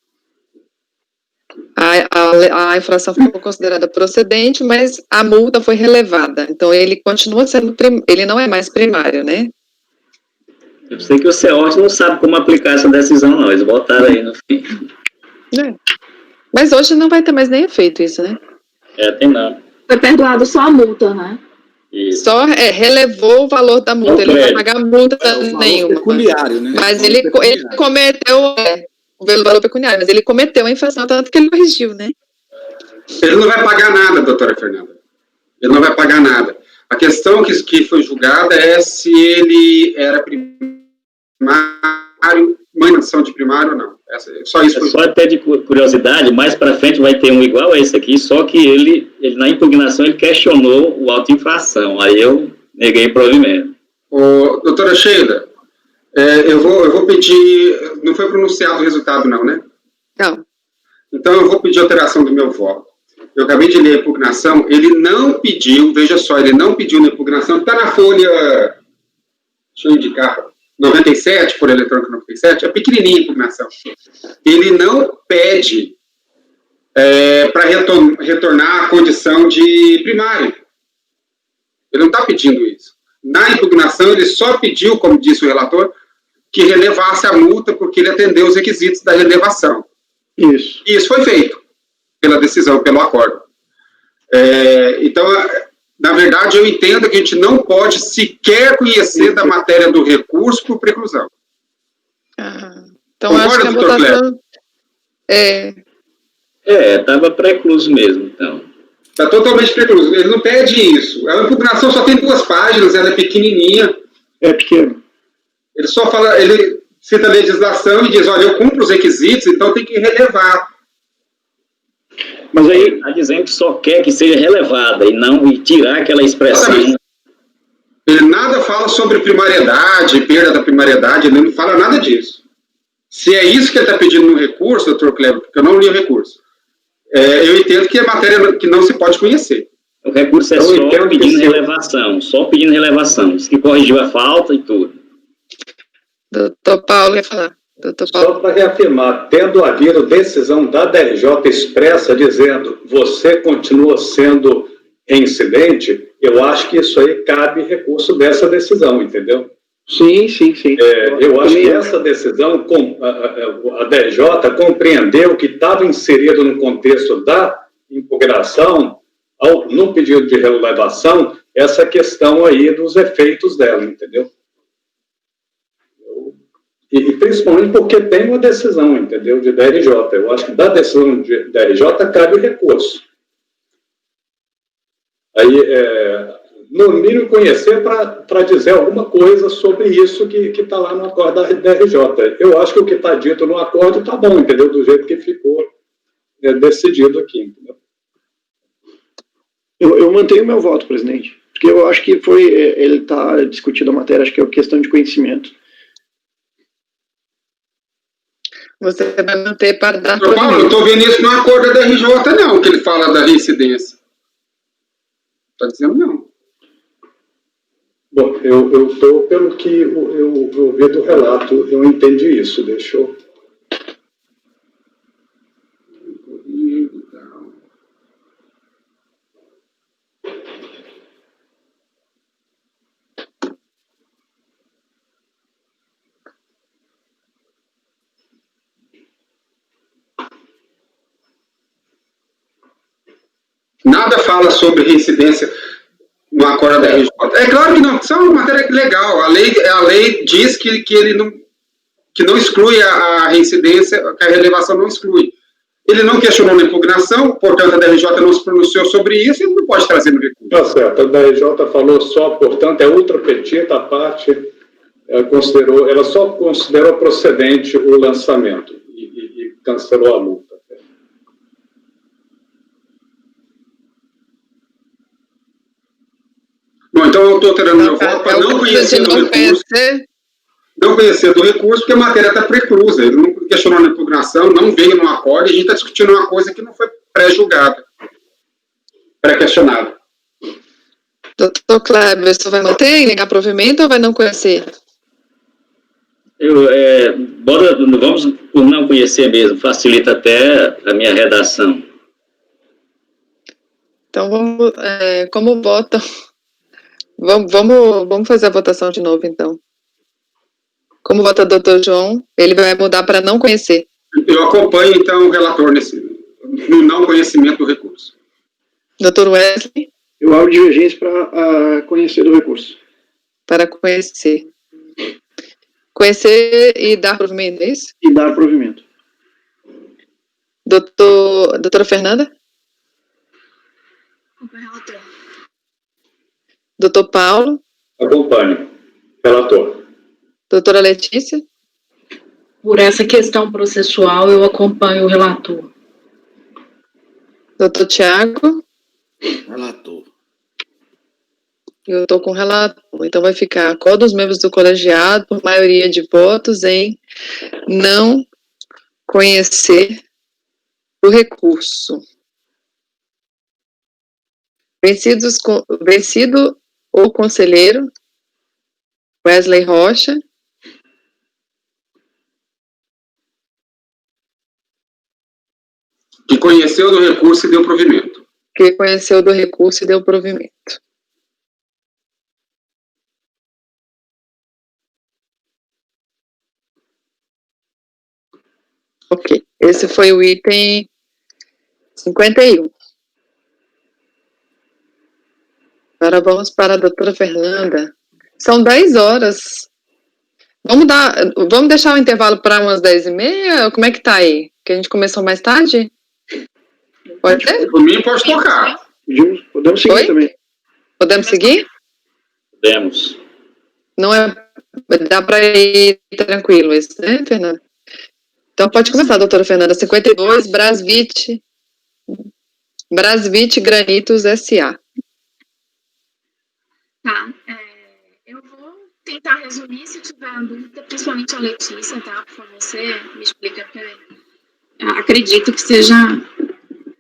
A infração foi considerada procedente, mas a multa foi relevada. Então, ele continua sendo, ele não é mais primário, né? Eu sei que o CEOT não sabe como aplicar essa decisão, não. Eles botaram aí no fim. Mas hoje não vai ter mais nem efeito isso, né? Tem não. Foi perdoado só a multa, né? Isso. Só relevou o valor da multa. Ele não vai pagar multa nenhuma. Pecuniário, né? Mas ele cometeu o valor pecuniário, mas ele cometeu a infração, tanto que ele corrigiu, né? Ele não vai pagar nada, doutora Fernanda. Ele não vai pagar nada. A questão que foi julgada é se ele era primário, manutenção de primário ou não. Só isso. Só até de curiosidade, mais para frente vai ter um igual a esse aqui, só que ele na impugnação, ele questionou o auto-infração. Aí eu neguei provimento. Doutora Sheila, eu vou pedir... Não foi pronunciado o resultado, não, né? Não. Então, eu vou pedir alteração do meu voto. Eu acabei de ler a impugnação, ele não pediu, veja só, ele não pediu na impugnação, está na folha, deixa eu indicar, 97, folha eletrônica 97, é pequenininha a impugnação. Ele não pede para retornar à condição de primário. Ele não está pedindo isso. Na impugnação, ele só pediu, como disse o relator, que relevasse a multa, porque ele atendeu os requisitos da relevação. Isso. E isso foi feito pela decisão, pelo acordo. Então, na verdade, eu entendo que a gente não pode sequer conhecer da matéria do recurso por preclusão. Então, concorda, acho que a votação... Estava precluso mesmo, então. Está totalmente precluso. Ele não pede isso. A impugnação só tem 2 páginas, ela é pequenininha. É pequeno. Ele só fala, ele cita a legislação e diz, olha, eu cumpro os requisitos, então tem que relevar. Mas aí está dizendo que só quer que seja relevada e tirar aquela expressão. Exatamente. Ele nada fala sobre primariedade, perda da primariedade, ele não fala nada disso. Se é isso que ele está pedindo no recurso, doutor Kleber, porque eu não li o recurso, eu entendo que é matéria que não se pode conhecer. O recurso é só pedindo relevação, Diz que corrigiu a falta e tudo. Doutor Paulo quer falar. Só para reafirmar, tendo havido decisão da DRJ expressa dizendo você continua sendo reincidente, eu acho que isso aí cabe recurso dessa decisão, entendeu? Sim. Eu acho que essa decisão, a DRJ compreendeu que estava inserido no contexto da impugnação, no pedido de relevação, essa questão aí dos efeitos dela, entendeu? E principalmente porque tem uma decisão, entendeu, de DRJ. Eu acho que da decisão de DRJ cabe o recurso. Aí, no mínimo, conhecer para dizer alguma coisa sobre isso que está lá no acordo da DRJ. Eu acho que o que está dito no acordo está bom, entendeu, do jeito que ficou decidido aqui, entendeu? Eu mantenho meu voto, presidente, porque eu acho que ele está discutindo a matéria, acho que é questão de conhecimento. Você vai manter para dar... Paulo, eu estou vendo isso no acordo da RJ, não, que ele fala da reincidência. Está dizendo não. Bom, eu estou, pelo que eu ouvi do relato, eu entendi isso. Deixa eu... Nada fala sobre reincidência no acordo da RJ. É claro que não, isso é uma matéria legal. A lei diz que ele não exclui a reincidência, que a relevação não exclui. Ele não questionou na impugnação, portanto a DRJ não se pronunciou sobre isso, ele não pode trazer no recurso. Tá certo, a DRJ falou só, portanto, é ultra petita a parte, ela só considerou procedente o lançamento e cancelou a multa. Bom, então eu estou alterando meu voto para não conhecer do recurso. Não conhecer do recurso, porque a matéria está preclusa. Ele não questionou na impugnação, não veio no acordo, e a gente está discutindo uma coisa que não foi pré-julgada, pré-questionada. Doutor Kleber, você vai manter em negar provimento ou vai não conhecer? Vamos por não conhecer mesmo, facilita até a minha redação. Então, vamos, como votam... Vamos fazer a votação de novo, então. Como vota o doutor João, ele vai mudar para não conhecer. Eu acompanho, então, o relator no não conhecimento do recurso. Doutor Wesley? Eu abro divergência para conhecer do recurso. Para conhecer. Conhecer e dar provimento, é isso? E dar provimento. Doutora Fernanda? Acompanho o relator. Doutor Paulo? Acompanho. Relator. Doutora Letícia? Por essa questão processual, eu acompanho o relator. Doutor Tiago? Relator. Eu estou com o relator. Então vai ficar qual dos membros do colegiado, por maioria de votos, em não conhecer o recurso. Vencido o conselheiro Wesley Rocha. Que conheceu do recurso e deu provimento. Que conheceu do recurso e deu provimento. Ok, esse foi o item 51. Agora vamos para a doutora Fernanda. São 10 horas. Vamos deixar o intervalo para umas 10h30? Como é que tá aí? Que a gente começou mais tarde? Pode ser? Por mim, pode tocar. Podemos seguir também. Podemos seguir? Podemos. Não dá para ir tranquilo isso, né, Fernanda? Então pode começar, doutora Fernanda. 52, Brasvit Granitos S.A. Tá, eu vou tentar resumir, se tiver dúvida, principalmente a Letícia, tá? Por favor, você me explica, porque acredito que seja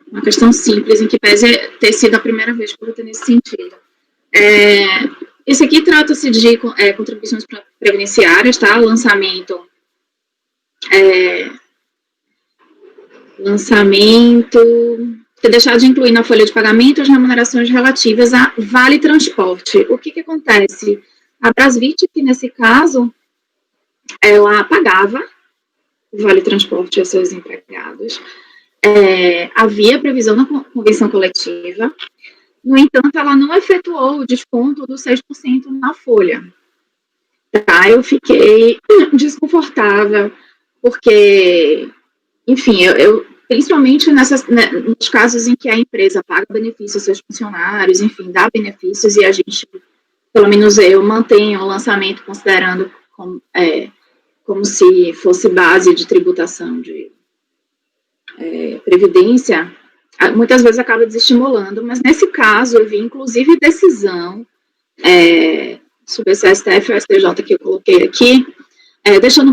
uma questão simples, em que pese ter sido a primeira vez que eu vou ter nesse sentido. Esse aqui trata-se de contribuições previdenciárias, tá? Ter deixado de incluir na folha de pagamento as remunerações relativas a vale transporte. O que acontece? A Brasvit, que nesse caso, ela pagava o vale transporte aos seus empregados. Havia previsão na convenção coletiva. No entanto, ela não efetuou o desconto dos 6% na folha. Tá? Eu fiquei desconfortável, porque, enfim, principalmente nos casos em que a empresa paga benefícios aos seus funcionários, enfim, dá benefícios, e a gente, pelo menos eu, mantenho o lançamento considerando como se fosse base de tributação de previdência, muitas vezes acaba desestimulando, mas nesse caso eu vi, inclusive, decisão sobre esse STF ou STJ que eu coloquei aqui, deixando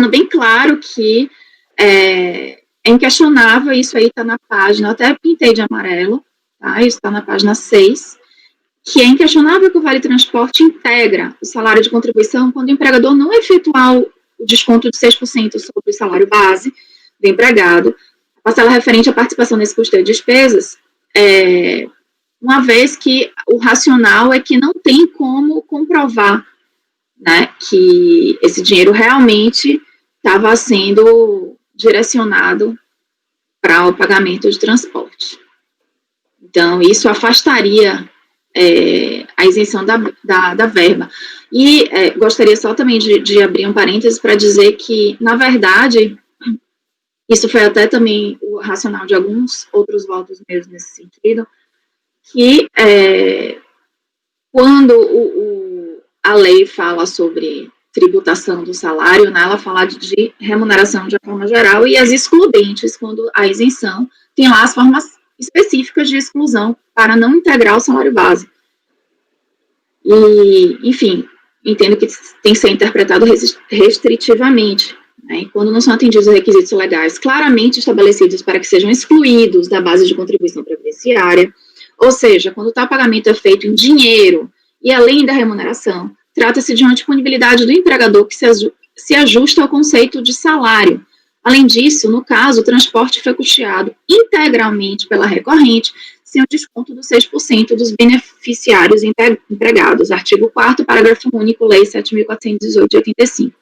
bem claro que é inquestionável, isso aí está na página, eu até pintei de amarelo, tá? Isso está na página 6, que é inquestionável que o Vale Transporte integra o salário de contribuição quando o empregador não efetuar o desconto de 6% sobre o salário base do empregado, a parcela referente à participação nesse custeio de despesas, uma vez que o racional é que não tem como comprovar, né, que esse dinheiro realmente estava sendo direcionado para o pagamento de transporte. Então, isso afastaria a isenção da verba. E gostaria só também de abrir um parênteses para dizer que, na verdade, isso foi até também o racional de alguns outros votos meus nesse sentido, que quando a lei fala sobre tributação do salário, né, ela fala de remuneração de forma geral, e as excludentes, quando a isenção tem lá as formas específicas de exclusão para não integrar o salário base. E, enfim, entendo que tem que ser interpretado restritivamente, né, e quando não são atendidos os requisitos legais claramente estabelecidos para que sejam excluídos da base de contribuição previdenciária, ou seja, quando o tal pagamento é feito em dinheiro e além da remuneração, trata-se de uma disponibilidade do empregador que se ajusta ao conceito de salário. Além disso, no caso, o transporte foi custeado integralmente pela recorrente, sem o desconto dos 6% dos beneficiários empregados. Artigo 4º, parágrafo único, Lei 7.418 de 85.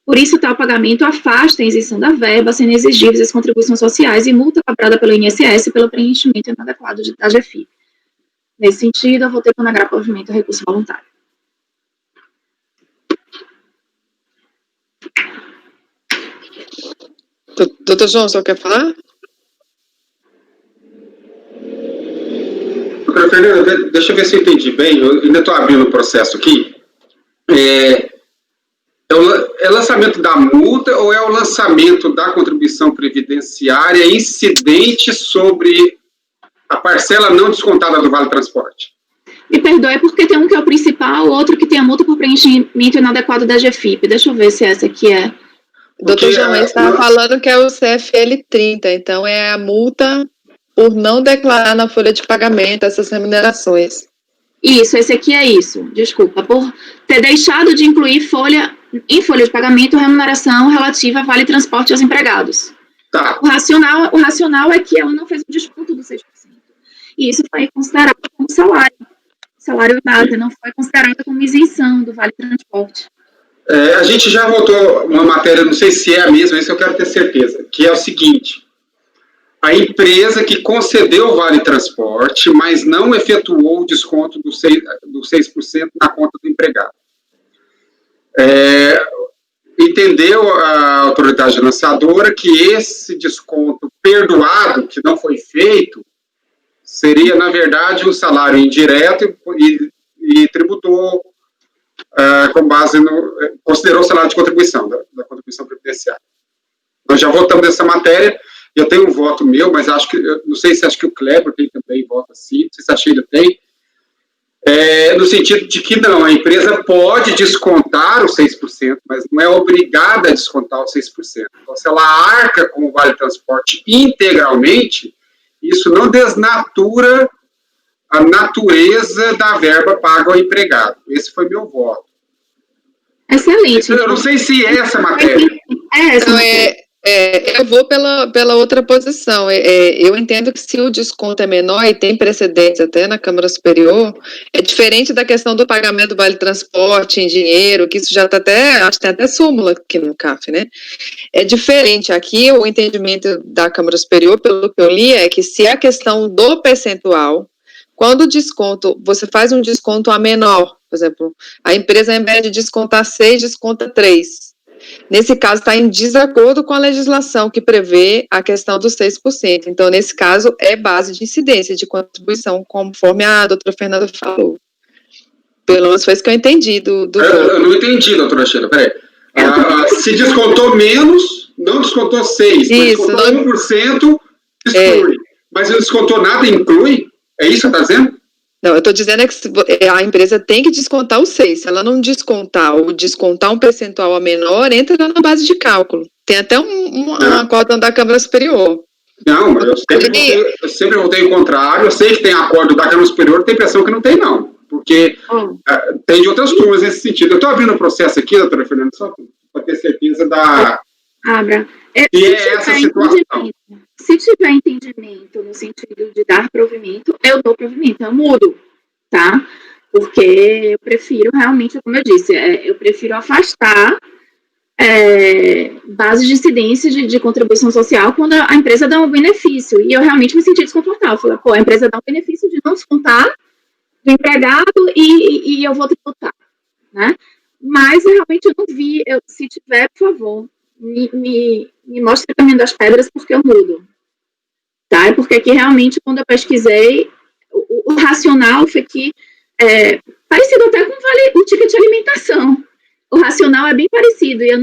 Por isso, tal pagamento afasta a isenção da verba, sendo exigíveis as contribuições sociais e multa cobrada pelo INSS pelo preenchimento inadequado da GFIP. Nesse sentido, eu votei para negrar provimento ao recurso voluntário. Doutor João, só quer falar? Doutora Fernanda, deixa eu ver se eu entendi bem, eu ainda estou abrindo o processo aqui. É lançamento da multa ou é o lançamento da contribuição previdenciária incidente sobre a parcela não descontada do Vale Transporte? Me perdoe, porque tem um que é o principal, outro que tem a multa por preenchimento inadequado da GFIP. Deixa eu ver se essa aqui é. Doutor João, ele estava falando que é o CFL 30, então é a multa por não declarar na folha de pagamento essas remunerações. Isso, esse aqui é isso. Desculpa, por ter deixado de incluir em folha de pagamento remuneração relativa a Vale Transporte aos empregados. Tá. O racional é que ela não fez o desconto do 6%. E isso foi considerado como salário base, não foi considerado como isenção do Vale Transporte. A gente já votou uma matéria, não sei se é a mesma, isso eu quero ter certeza, que é o seguinte: a empresa que concedeu o Vale Transporte, mas não efetuou o desconto do 6% na conta do empregado. Entendeu a autoridade lançadora que esse desconto perdoado, que não foi feito, seria, na verdade, um salário indireto e tributou com base considerou o salário de contribuição, da contribuição previdenciária. Nós já votamos nessa matéria, eu tenho um voto meu, mas não sei se acho que o Kleber tem também voto assim, não sei se a Sheila tem, no sentido de que não, a empresa pode descontar os 6%, mas não é obrigada a descontar os 6%. Então, se ela arca com o Vale Transporte integralmente, isso não desnatura a natureza da verba paga ao empregado. Esse foi meu voto. Excelente. Eu não sei se é essa matéria. Eu vou pela outra posição. Eu entendo que se o desconto é menor e tem precedentes até na Câmara Superior, é diferente da questão do pagamento do Vale Transporte em dinheiro, que isso já está acho que tem até súmula aqui no CAF, né? É diferente. Aqui o entendimento da Câmara Superior, pelo que eu li, é que se a questão do percentual, quando o desconto, você faz um desconto a menor, por exemplo, a empresa, ao invés de descontar 6, desconta 3. Nesse caso, está em desacordo com a legislação que prevê a questão dos 6%. Então, nesse caso, é base de incidência de contribuição, conforme a doutora Fernanda falou. Pelo menos foi isso que eu entendi do eu não entendi, doutora Sheila, peraí. Se descontou menos, não descontou 6, mas descontou 1%, exclui. Mas não descontou nada, inclui? É isso que você está dizendo? Não, eu estou dizendo que a empresa tem que descontar o 6. Se ela não descontar ou descontar um percentual a menor, entra na base de cálculo. Tem até uma cota da Câmara Superior. Não, mas eu sempre votei o contrário. Eu sei que tem acordo da Câmara Superior, tem impressão que não tem, não. Porque tem de outras turmas nesse sentido. Eu estou abrindo o processo aqui, doutora Fernanda, só para ter certeza da... Abra. Que é essa situação. Se tiver entendimento no sentido de dar provimento, eu dou provimento, eu mudo, tá? Porque eu prefiro realmente, como eu disse, eu prefiro afastar bases de incidência de contribuição social quando a empresa dá um benefício. E eu realmente me senti desconfortável. Eu falei, pô, a empresa dá um benefício de não descontar do empregado e eu vou tributar, né? Mas eu realmente não vi. Se tiver, por favor, me mostre o caminho das pedras, porque eu mudo. Tá? Porque aqui realmente, quando eu pesquisei, o racional foi que parecido até com o ticket de alimentação. O racional é bem parecido e eu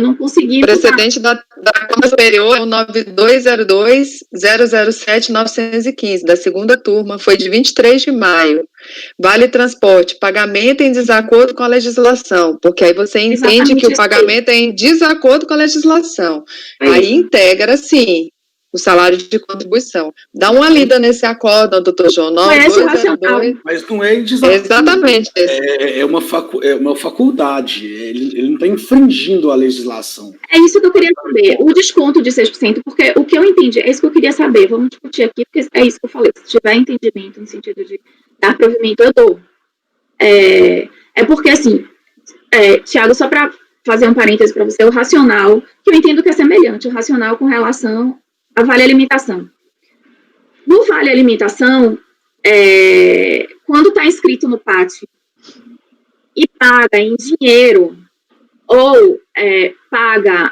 não consegui... O precedente da Câmara Superior é o 9202-007-915, da segunda turma, foi de 23 de maio. Vale transporte, pagamento em desacordo com a legislação, porque aí você entende que o pagamento é em desacordo com a legislação. Aí integra, sim, o salário de contribuição. Dá uma lida nesse acórdão, doutor João, 9202. Mas não é em desacordo. Exatamente. É uma faculdade, ele não está infringindo a legislação. É isso que eu queria saber, o desconto de 6%, porque o que eu entendi, é isso que eu queria saber, vamos discutir aqui, porque é isso que eu falei, se tiver entendimento no sentido de dar provimento, eu dou. É porque, assim, Tiago, só para fazer um parêntese para você, o racional, que eu entendo que é semelhante, o racional com relação a Vale Alimentação. No Vale Alimentação, quando está inscrito no PAT e paga em dinheiro ou paga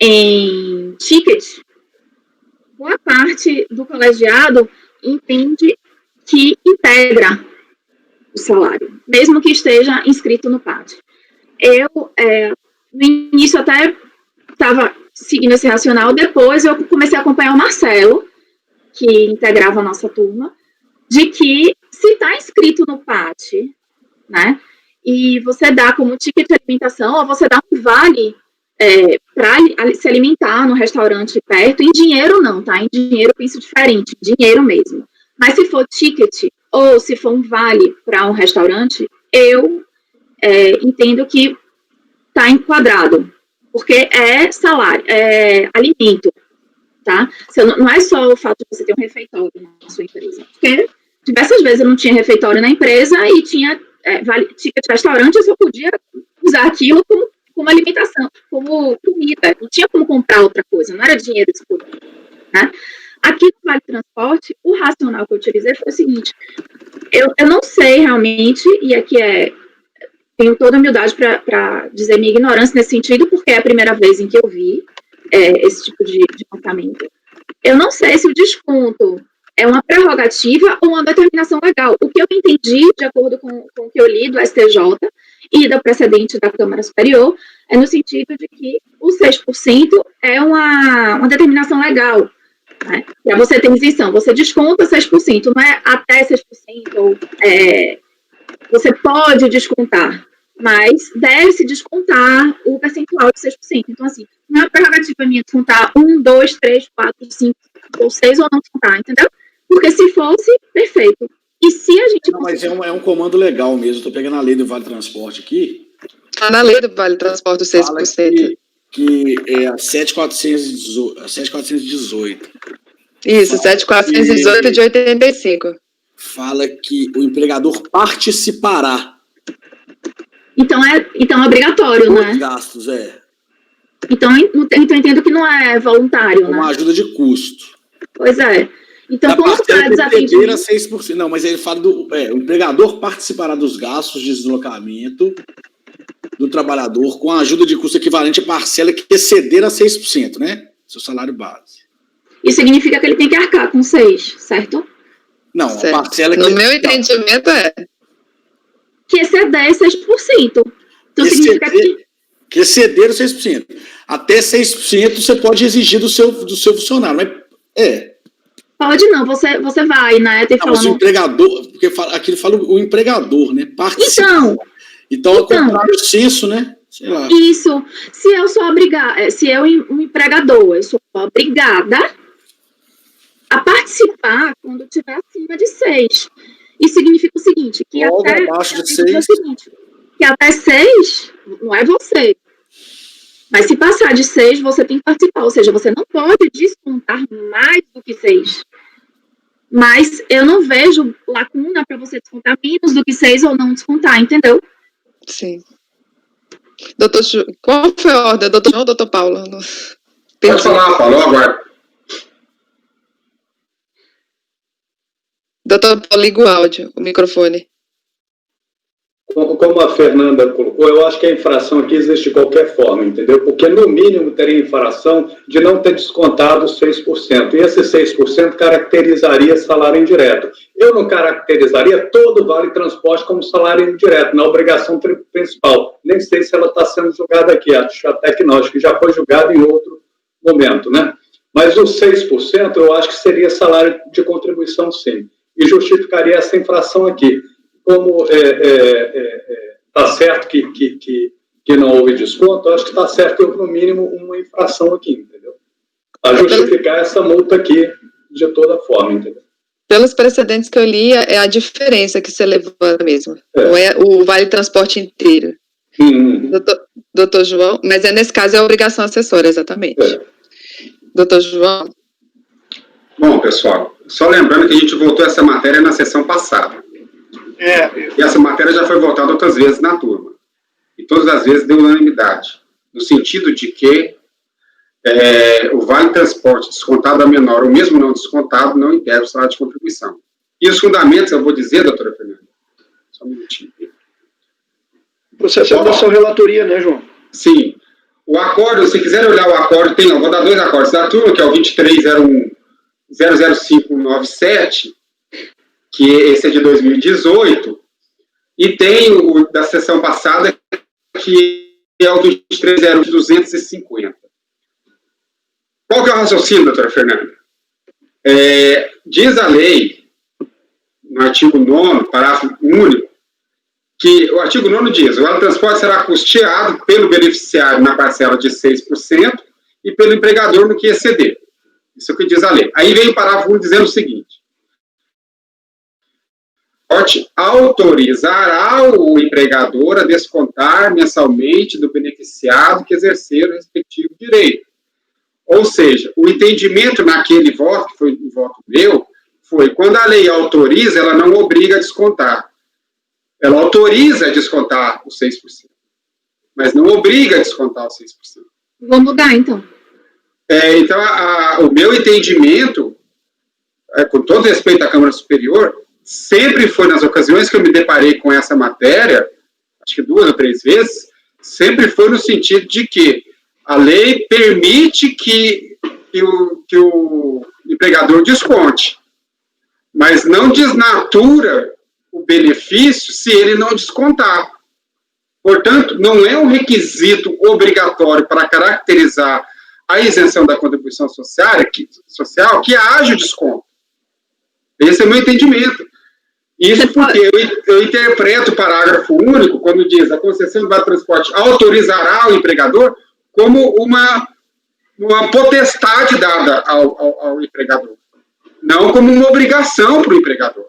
em ticket, boa parte do colegiado entende que integra o salário, mesmo que esteja inscrito no PAT. Eu, no início, até estava seguindo esse racional, depois eu comecei a acompanhar o Marcelo, que integrava a nossa turma, de que se está inscrito no PAT, né, e você dá como ticket de alimentação, ou você dá um vale para se alimentar no restaurante perto, em dinheiro não, tá? Em dinheiro eu penso diferente, dinheiro mesmo. Mas se for ticket, ou se for um vale para um restaurante, eu entendo que está enquadrado, porque é salário, é alimento, tá? Não é só o fato de você ter um refeitório na sua empresa, porque diversas vezes eu não tinha refeitório na empresa e tinha ticket de restaurante, eu só podia usar aquilo como alimentação, como comida, não tinha como comprar outra coisa, não era dinheiro disponível, né? Aqui no Vale Transporte, o racional que eu utilizei foi o seguinte, eu não sei realmente, e aqui tenho toda a humildade para dizer minha ignorância nesse sentido, porque é a primeira vez em que eu vi esse tipo de comportamento. Eu não sei se o desconto é uma prerrogativa ou uma determinação legal. O que eu entendi, de acordo com o que eu li do STJ e do precedente da Câmara Superior, é no sentido de que o 6% é uma determinação legal. Né? Para você ter isenção, você desconta 6%, não é até 6%, ou você pode descontar, mas deve-se descontar o percentual de 6%. Então, assim, não é prerrogativa minha descontar 1, 2, 3, 4, 5 ou 6 ou não descontar, entendeu? Porque se fosse, perfeito. E se a gente... Não, mas é um comando legal mesmo, estou pegando a lei do Vale Transporte aqui. Está na lei do Vale Transporte, 6%. Que é a 7.418. Isso, 7.418 de 85. Fala que o empregador participará. Então é obrigatório, né? Os gastos, Então entendo que não é voluntário, né? Uma ajuda de custo. Pois é. Então, como está desatendimento? 6%. Não, mas ele fala o empregador participará dos gastos de deslocamento do trabalhador com a ajuda de custo equivalente à parcela que exceder a 6%, né? Seu salário base. Isso significa que ele tem que arcar com 6%, certo? Não, certo. A parcela que... No meu entendimento que exceder 6%. Então significa que exceder 6%. Até 6% você pode exigir do seu funcionário, mas Pode não, você vai, né? Tem mas o empregador, porque aqui ele fala o empregador, né? Participa. Então é o contrário do senso, né? Sei lá. Isso. Se eu sou um empregador, eu sou obrigada a participar quando estiver acima de 6. Isso significa o seguinte, que Logo até, abaixo de que 6. é o seguinte, que até 6 não é você. Mas se passar de 6, você tem que participar. Ou seja, você não pode descontar mais do que 6. Mas eu não vejo lacuna para você descontar menos do que 6 ou não descontar, entendeu? Sim. Qual foi a ordem? Doutor João ou doutor Paulo? Pode falar, Paulo, agora. Doutor Paulo, liga o áudio, o microfone. Como a Fernanda colocou, eu acho que a infração aqui existe de qualquer forma, entendeu? Porque no mínimo teria infração de não ter descontado os 6%. E esse 6% caracterizaria salário indireto. Eu não caracterizaria todo o vale transporte como salário indireto, na obrigação principal. Nem sei se ela está sendo julgada aqui, acho até que não, acho que já foi julgada em outro momento, né? Mas os 6% eu acho que seria salário de contribuição, sim. E justificaria essa infração aqui. Como está certo que não houve desconto, acho que está certo que houve, no mínimo, uma infração aqui, entendeu? A justificar essa multa aqui de toda forma, entendeu? Pelos precedentes que eu li, é a diferença que você levanta mesmo. Não é o vale transporte inteiro. Doutor João, mas nesse caso é a obrigação acessória, exatamente. Doutor João? Bom, pessoal, só lembrando que a gente votou essa matéria na sessão passada. E essa matéria já foi votada outras vezes na turma. E todas as vezes deu unanimidade. No sentido de que o vale transporte descontado a menor, ou mesmo não descontado, não integra o salário de contribuição. E os fundamentos, eu vou dizer, doutora Fernanda, só um minutinho. O processo é da sua relatoria, né, João? Sim. O acordo, se quiserem olhar o acordo, eu vou dar 2 acordos da turma, que é o 2301-00597, que esse é de 2018, e tem o da sessão passada, que é o 2301-250. Qual que é o raciocínio, doutora Fernanda? Diz a lei, no artigo 9º, parágrafo único, que o artigo 9º diz: o vale transporte será custeado pelo beneficiário na parcela de 6% e pelo empregador no que exceder. Isso é o que diz a lei. Aí vem o parágrafo único dizendo o seguinte: autorizará o empregador a descontar mensalmente do beneficiado que exercer o respectivo direito. Ou seja, o entendimento naquele voto, que foi um voto meu, foi: quando a lei autoriza, ela não obriga a descontar. Ela autoriza a descontar os 6%, mas não obriga a descontar os 6%. Vou mudar, então. Então, o meu entendimento, com todo respeito à Câmara Superior, sempre foi, nas ocasiões que eu me deparei com essa matéria, acho que 2 ou 3 vezes, sempre foi no sentido de que a lei permite que o empregador desconte, mas não desnatura o benefício se ele não descontar. Portanto, não é um requisito obrigatório para caracterizar a isenção da contribuição social que haja o desconto. Esse é o meu entendimento. Isso porque eu interpreto o parágrafo único, quando diz: a concessão do vale transporte autorizará o empregador, como uma potestade dada ao empregador, não como uma obrigação para o empregador.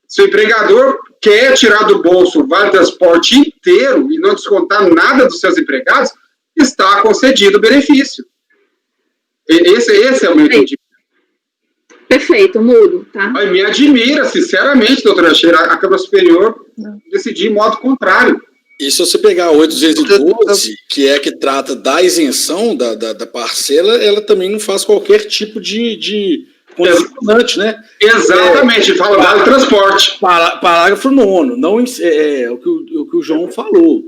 Se o empregador quer tirar do bolso o vale transporte inteiro e não descontar nada dos seus empregados, está concedido o benefício. Esse é o meu entendimento. Perfeito, mudo, tá? Me admira, sinceramente, doutora Sheila, a Câmara Superior decidir em modo contrário. E se você pegar a 812, que é que trata da isenção da parcela, ela também não faz qualquer tipo de condicionante, né? Exatamente, fala vale transporte. Parágrafo 9º, não, o que o João falou.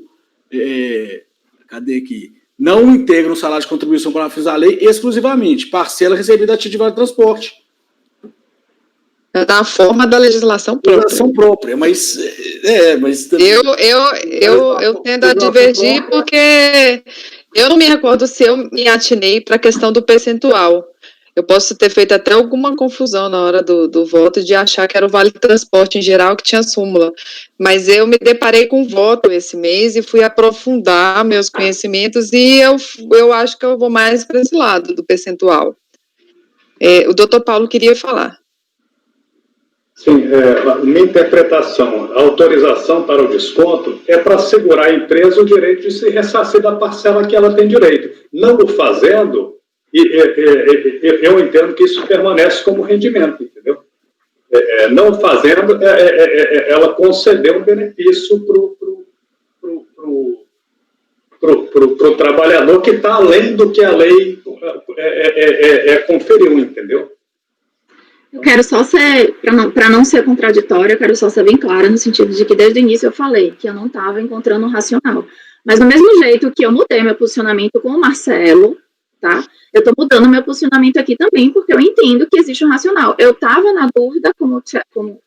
Cadê aqui? Não integra o salário de contribuição para fins da lei exclusivamente, parcela recebida a título de vale transporte. É da forma da legislação própria. Legislação própria, mas eu tendo a divergir porque eu não me recordo se eu me atinei para a questão do percentual. Eu posso ter feito até alguma confusão na hora do voto de achar que era o Vale Transporte em geral que tinha súmula, mas eu me deparei com voto esse mês e fui aprofundar meus conhecimentos e eu acho que eu vou mais para esse lado do percentual. O doutor Paulo queria falar. Sim, minha interpretação, a autorização para o desconto é para assegurar à empresa o direito de se ressarcir da parcela que ela tem direito. Não o fazendo, eu entendo que isso permanece como rendimento, entendeu? Não fazendo, ela concedeu um benefício para o trabalhador que está além do que a lei conferiu, entendeu? Eu quero só ser, para não ser contraditória, eu quero só ser bem clara no sentido de que desde o início eu falei que eu não estava encontrando um racional. Mas do mesmo jeito que eu mudei meu posicionamento com o Marcelo, tá? Eu estou mudando meu posicionamento aqui também, porque eu entendo que existe um racional. Eu estava na dúvida, quando o Thiago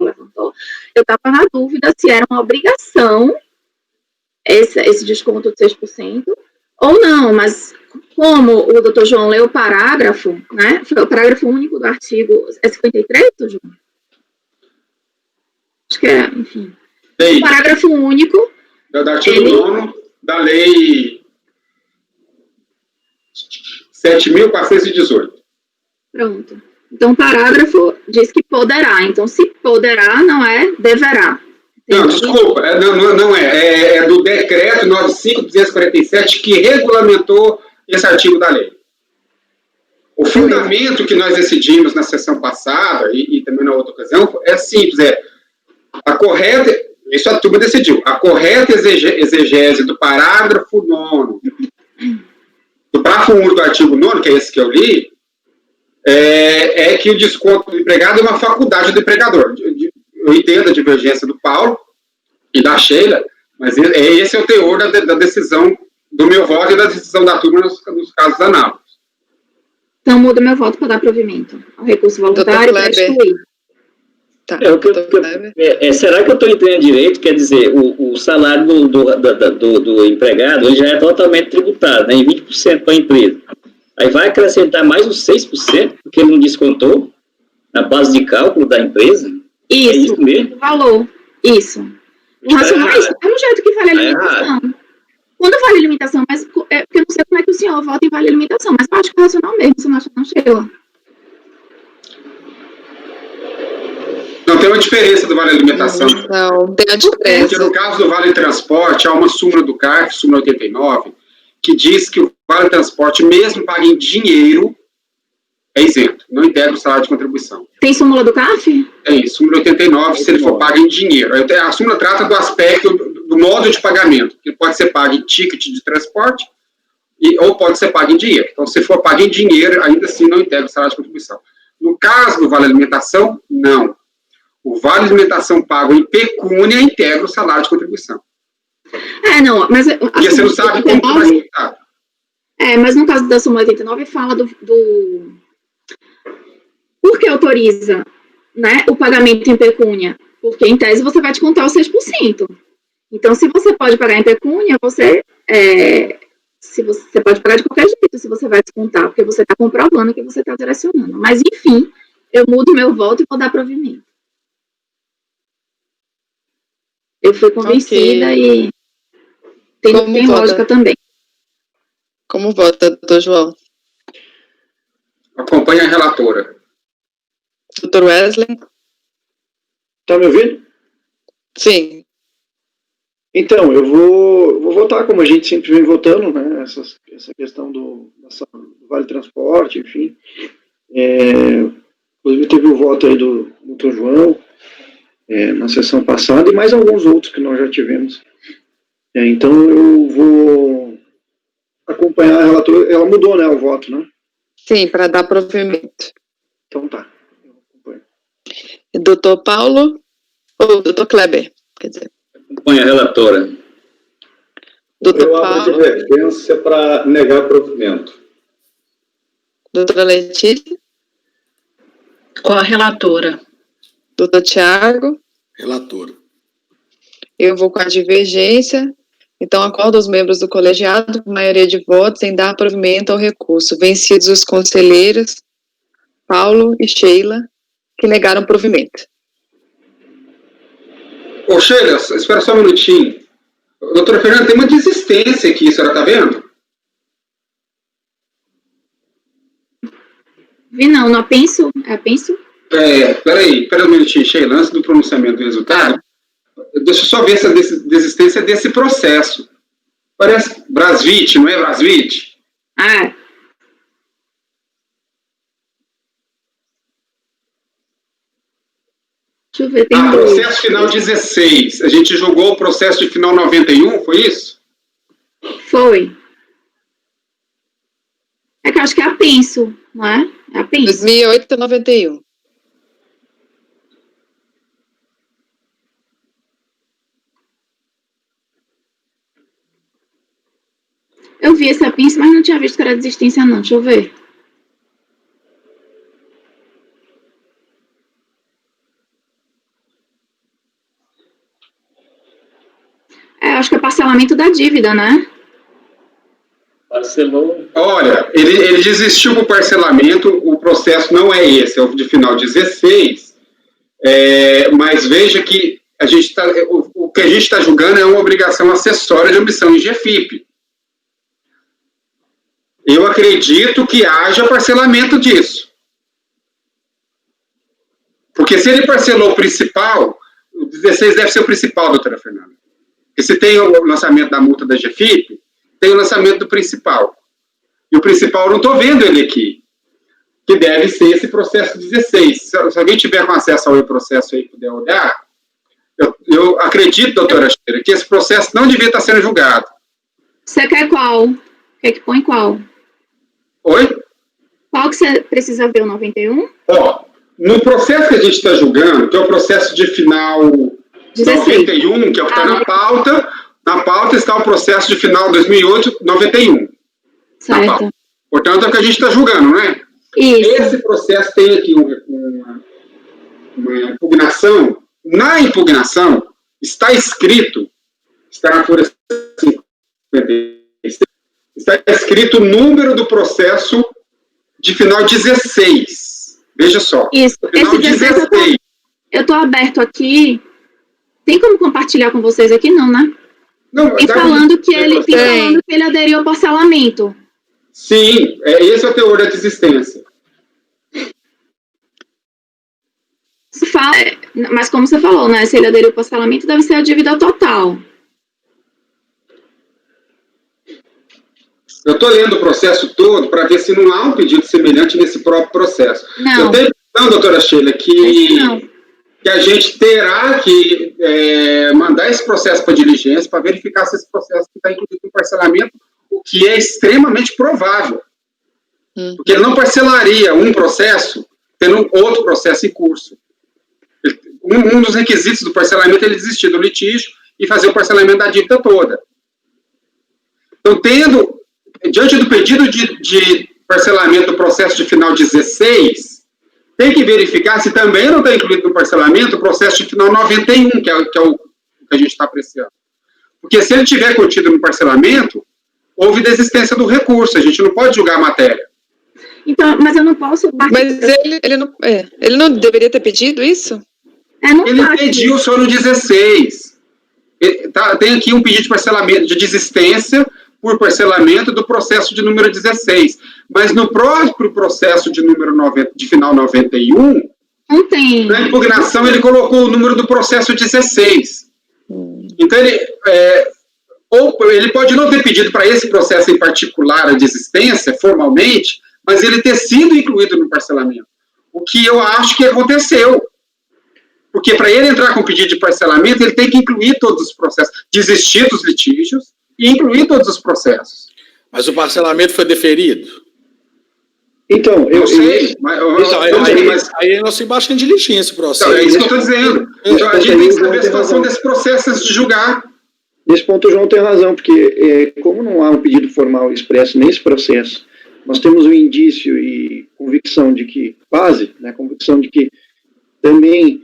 levantou, eu estava na dúvida se era uma obrigação esse desconto de 6%, ou não, mas como o doutor João leu o parágrafo, né, foi o parágrafo único do artigo 53, doutor João? Acho que enfim. Lei. O parágrafo único... Do artigo 9 da lei 7.418. Pronto. Então, o parágrafo diz que poderá. Então, se poderá, não é deverá. Não, desculpa, não é. É do decreto 95.247 que regulamentou esse artigo da lei. O fundamento que nós decidimos na sessão passada, e também na outra ocasião, é simples, a correta, isso a turma decidiu, a correta exegese do parágrafo 9º, do parágrafo 1 do artigo 9º, que é esse que eu li, é que o desconto do empregado é uma faculdade do empregador. Eu entendo a divergência do Paulo e da Sheila, mas esse é o teor da decisão do meu voto e da decisão da turma nos casos análogos. Então, muda meu voto para dar provimento ao recurso voluntário para excluir. Tá. Será que eu estou entendendo direito? Quer dizer, o salário do empregado ele já é totalmente tributado, né, em 20% para a empresa. Aí vai acrescentar mais os 6%, porque ele não descontou na base de cálculo da empresa? Isso, é isso mesmo? O valor, isso. O racional é isso, é um jeito que vale a limitação. Quando vale a limitação, mas porque eu não sei como é que o senhor vota em vale a limitação, mas eu acho que é racional mesmo, você não acha, não, Sheila? Não tem uma diferença do vale alimentação. Não tem a diferença. Porque no caso do vale transporte, há uma súmula do CARF, súmula 89, que diz que o vale transporte, mesmo pago em dinheiro, é isento, não integra o salário de contribuição. Tem súmula do CARF? Tem, súmula 89, se ele for pago em dinheiro. A súmula trata do aspecto do modo de pagamento, que pode ser pago em ticket de transporte, ou pode ser pago em dinheiro. Então, se for pago em dinheiro, ainda assim não integra o salário de contribuição. No caso do vale alimentação, não. O vale alimentação pago em pecúnia integra o salário de contribuição. Não, mas... Porque você não sabe como que vai ser pago. Mas no caso da súmula 89, fala do... Por que autoriza, né, o pagamento em pecúnia? Porque, em tese, você vai descontar os 6%. Então, se você pode pagar em pecúnia, você pode pagar de qualquer jeito, se você vai descontar, porque você está comprovando que você está direcionando. Mas, enfim, eu mudo meu voto e vou dar provimento. Eu fui convencida e tem lógica também. Como vota, doutor João? Acompanha a relatora. Doutor Wesley? Tá me ouvindo? Sim. Então, eu vou votar como a gente sempre vem votando, né? Essa questão do Vale Transporte, enfim. Inclusive teve o voto aí do doutor João na sessão passada e mais alguns outros que nós já tivemos. Então eu vou acompanhar a relatora. Ela mudou, né, o voto, né? Sim, para dar provimento. Então tá. Eu acompanho. Doutor Paulo ou doutor Kleber? Quer dizer. Acompanha a relatora. Doutor Eu abro Paulo. divergência para negar provimento. Doutora Letícia. Com a relatora. Doutor Tiago. Relatora. Eu vou com a divergência. Então, acordo os membros do colegiado, por maioria de votos, em dar provimento ao recurso. Vencidos os conselheiros, Paulo e Sheila, que negaram provimento. Ô, Sheila, espera só um minutinho. Doutora Fernanda, tem uma desistência aqui, a senhora está vendo? Vi não, não penso. Peraí um minutinho, Sheila, antes do pronunciamento do resultado, deixa eu só ver essa desistência desse processo. Parece Brasvit, não é Brasvit? Ah. Deixa eu ver, tem processo final 16. A gente julgou o processo de final 91, foi isso? Foi. É que eu acho que é a Penso, não é? É a Penso. 2008 a 91. Eu vi essa Penso, mas não tinha visto que era desistência, não. Deixa eu ver. Acho que é parcelamento da dívida, né? Parcelou. Olha, ele desistiu do parcelamento, o processo não é esse, é o de final 16, mas veja que o que a gente está julgando é uma obrigação acessória de omissão em GFIP. Eu acredito que haja parcelamento disso. Porque se ele parcelou o principal, o 16 deve ser o principal, doutora Fernanda. Porque se tem o lançamento da multa da GFIP, tem o lançamento do principal. E o principal eu não estou vendo ele aqui. Que deve ser esse processo 16. Se alguém tiver com acesso ao processo aí e puder olhar, eu acredito, doutora Sheila, que esse processo não devia estar sendo julgado. Você quer qual? Quer que põe qual? Oi? Qual que você precisa ver, o 91? No processo que a gente está julgando, que é o processo de final 16. 91, que é o que está na pauta está o processo de final 2008, 91. Certo. Portanto, é o que a gente está julgando, não é? Isso. Esse processo tem aqui uma impugnação. Na impugnação, está escrito, está na folha 56, está escrito o número do processo de final 16. Veja só. Isso. Final Esse 16 eu estou aberto aqui. Tem como compartilhar com vocês aqui? Não, né? Não, e falando que ele aderiu ao parcelamento. Sim, esse é o teor da desistência. Mas como você falou, né? Se ele aderiu ao parcelamento, deve ser a dívida total. Eu estou lendo o processo todo para ver se não há um pedido semelhante nesse próprio processo. Não. Eu tenho a impressão, doutora Sheila, que a gente terá que mandar esse processo para diligência para verificar se esse processo está incluído no parcelamento, o que é extremamente provável. Porque ele não parcelaria um processo tendo outro processo em curso. Um dos requisitos do parcelamento é ele desistir do litígio e fazer o parcelamento da dívida toda. Então, diante do pedido de parcelamento do processo de final 16, tem que verificar se também não está incluído no parcelamento o processo de final 91, que é o que a gente está apreciando. Porque se ele tiver contido no parcelamento, houve desistência do recurso, a gente não pode julgar a matéria. Então, mas eu não posso... Mas ele não deveria ter pedido isso? Ele pediu só no 16. Tem aqui um pedido de parcelamento, de desistência por parcelamento do processo de número 16. Mas no próprio processo de número 90, de final 91, não tem. Na impugnação ele colocou o número do processo 16. Então ele pode não ter pedido para esse processo em particular a desistência, formalmente, mas ele ter sido incluído no parcelamento. O que eu acho que aconteceu. Porque para ele entrar com pedido de parcelamento, ele tem que incluir todos os processos, desistir dos litígios e incluir todos os processos. Mas o parcelamento foi deferido? Então, eu sei. Aí nós embaixo de diligência esse processo. Então, é isso que eu estou dizendo. Então, a gente tem que saber a situação desse processo antes de julgar. Nesse ponto o João tem razão, porque como não há um pedido formal expresso nesse processo, nós temos um indício e convicção de que, convicção de que também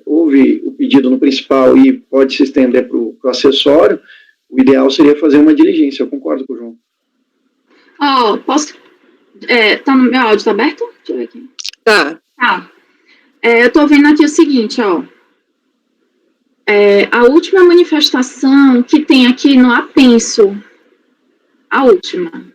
houve o pedido no principal e pode se estender para o acessório, o ideal seria fazer uma diligência, eu concordo com o João. Posso Tá no meu áudio, tá aberto? Deixa eu ver aqui. Tá. Tá. Eu tô vendo aqui o seguinte, ó. A última manifestação que tem aqui no apenso. A última.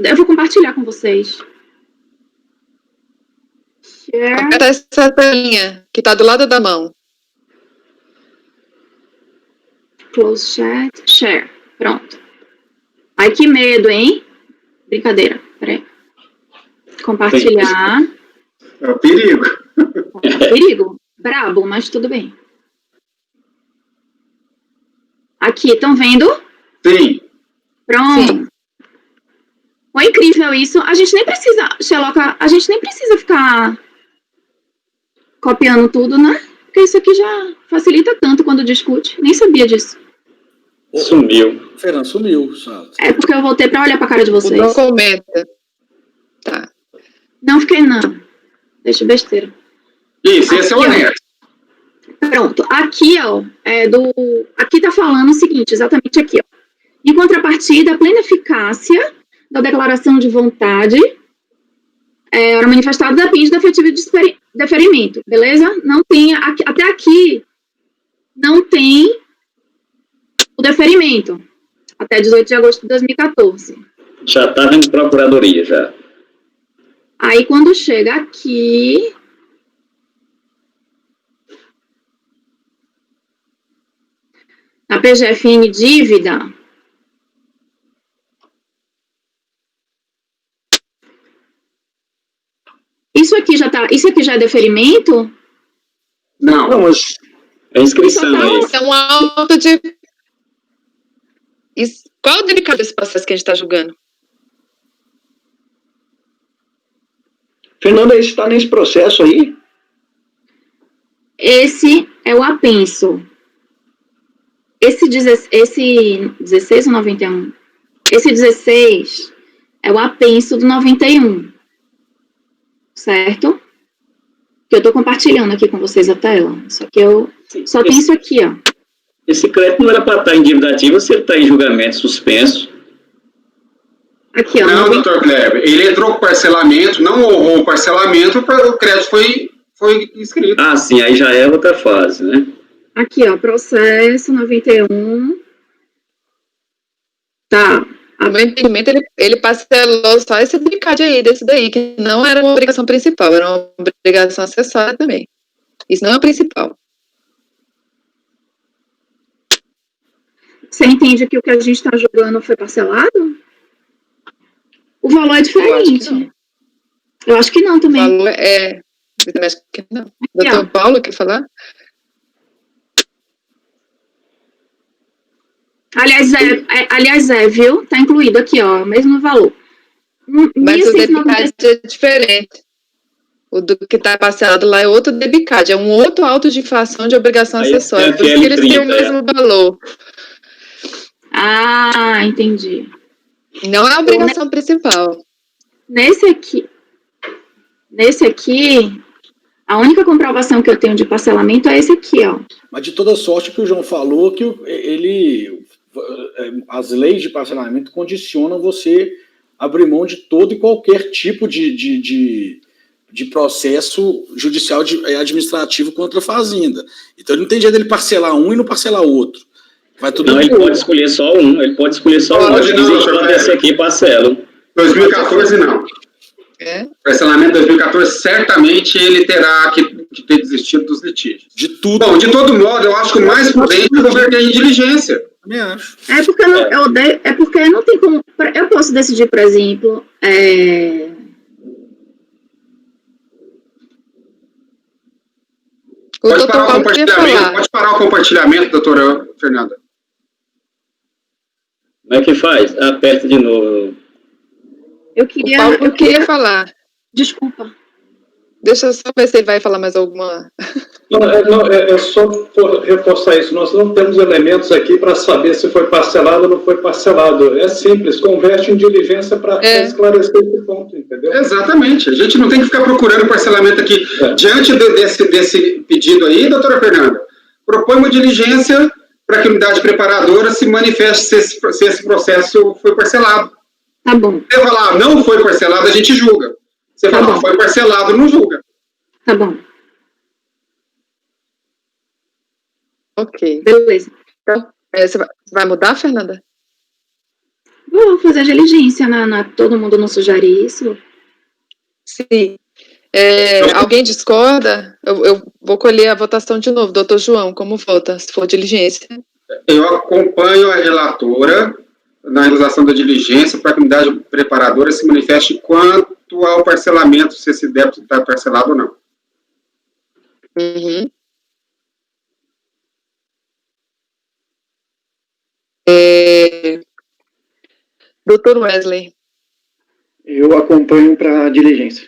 Eu vou compartilhar com vocês. Share. Aperta essa telinha que tá do lado da mão. Close chat. Share. Pronto. Ai, que medo, hein? Brincadeira. Peraí. Compartilhar. É o perigo. Perigo. Brabo, mas tudo bem. Aqui, estão vendo? Sim. Pronto. Sim. Foi incrível isso. A gente nem precisa, Xeloca, a gente nem precisa ficar copiando tudo, né? Porque isso aqui já facilita tanto quando discute. Nem sabia disso. Sumiu. Fernando, sumiu. Sabe? É porque eu voltei pra olhar pra cara de vocês. Não comenta. Tá. Não fiquei, não. Deixa besteira. Isso, esse é o Aqui, ó. honesto. Pronto. Aqui, ó, aqui tá falando o seguinte, exatamente aqui, ó. Em contrapartida, a plena eficácia da declaração de vontade era manifestada depende do efetivo deferimento, beleza? Não tem, até aqui, não tem o deferimento, até 18 de agosto de 2014. Já estava em procuradoria, já. Aí, quando chega aqui... A PGFN dívida... Isso aqui já é deferimento? Não. Não, mas É inscrição aí. É um auto de... Qual o delicado desse processo que a gente está julgando? Fernanda, esse está nesse processo aí? Esse é o apenso. Esse 16 ou 91? Esse 16 é o apenso do 91. Certo? Que eu estou compartilhando aqui com vocês a tela. Só que eu só tenho isso aqui, ó. Esse crédito não era para estar em dívida ativa se ele está em julgamento suspenso. Aqui, ó. Não, doutor Kleber. Ele entrou com parcelamento, não honrou o parcelamento, o crédito foi inscrito. Ah, sim, aí já é outra fase, né? Aqui, ó. Processo 91. Tá. No meu entendimento, ele parcelou só esse delicado aí, desse daí, que não era uma obrigação principal, era uma obrigação acessória também. Isso não é o principal. Você entende que o que a gente está julgando foi parcelado? O valor é diferente. Eu acho que não também. O valor é... Eu também acho que não. Doutor Paulo, quer falar? Aliás, viu? Tá incluído aqui, ó, mesmo valor. Mas o debicade é diferente. O do que está parcelado lá é outro debicade, é um outro auto de infração de obrigação Aí acessória. é Por isso que eles têm o 30, mesmo valor. Ah, entendi. Não é a obrigação principal. Nesse aqui, a única comprovação que eu tenho de parcelamento é esse aqui, ó. Mas de toda sorte que o João falou, que as leis de parcelamento condicionam você abrir mão de todo e qualquer tipo de processo judicial administrativo contra a fazenda. Então ele não tem jeito dele parcelar um e não parcelar o outro. Vai tudo Não, ele pode escolher só um. Ele pode escolher só um. Pode não, Quando esse aqui parcelo. 2014 não. Parcelamento 2014, certamente ele terá que ter desistido dos litígios. De tudo. Bom, de todo modo, eu acho que o mais prudente é converter em diligência. Também acho. É porque não tem como... Eu posso decidir, por exemplo... Pode parar o compartilhamento, doutora Fernanda. Como é que faz? Aperta de novo. Eu queria falar. Desculpa. Deixa eu só ver se ele vai falar mais alguma. É só por reforçar isso. Nós não temos elementos aqui para saber se foi parcelado ou não foi parcelado. É simples, converte em diligência para esclarecer esse ponto, entendeu? Exatamente. A gente não tem que ficar procurando parcelamento aqui. Diante desse pedido aí, doutora Fernanda, propõe uma diligência para que a unidade preparadora se manifeste se esse processo foi parcelado. Tá bom. Você falar, não foi parcelado, a gente julga. Você falar, foi parcelado, não julga. Tá bom. Ok. Beleza. Então, você vai mudar, Fernanda? Vou fazer a diligência, todo mundo não sujar isso. Sim. Alguém discorda? Eu vou colher a votação de novo. Doutor João, como vota, se for diligência? Eu acompanho a relatora na realização da diligência para que a unidade preparadora se manifeste quanto ao parcelamento, se esse débito está parcelado ou não. Uhum. Doutor Wesley. Eu acompanho para a diligência.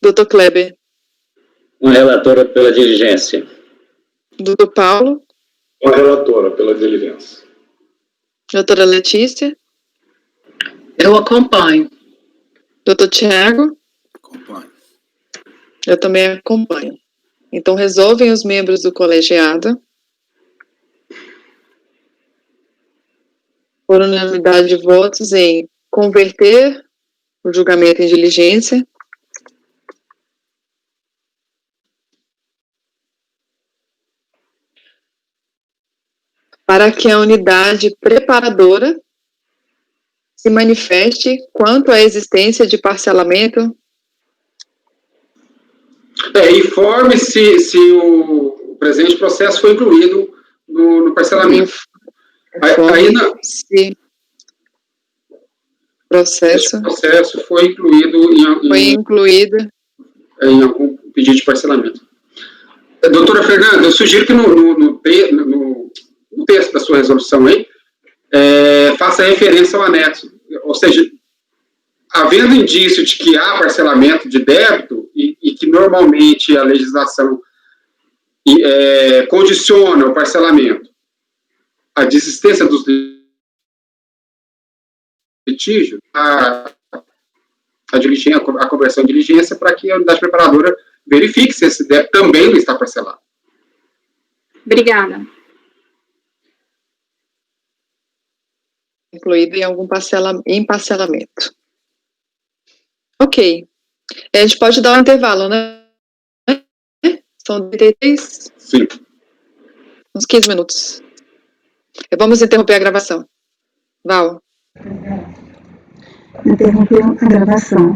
Doutor Kleber. Uma relatora pela diligência. Doutor Paulo. Uma relatora pela diligência. Doutora Letícia. Eu acompanho. Doutor Tiago. Acompanho. Eu também acompanho. Então, resolvem os membros do colegiado, por unanimidade de votos, em converter o julgamento em diligência, para que a unidade preparadora se manifeste quanto à existência de parcelamento. Informe se o presente processo foi incluído no parcelamento. Se processo. Esse processo foi incluído em algum pedido de parcelamento. Doutora Fernanda, eu sugiro que no texto da sua resolução aí, faça referência ao anexo. Ou seja, havendo indício de que há parcelamento de débito e que normalmente a legislação condiciona o parcelamento à desistência dos litígios, a conversão em diligência para que a unidade preparadora verifique se esse débito também não está parcelado. Obrigada. Incluído em algum parcelamento. Ok. A gente pode dar um intervalo, né? São 33? Sim. Uns 15 minutos. Vamos interromper a gravação. Val. Interrompeu a gravação.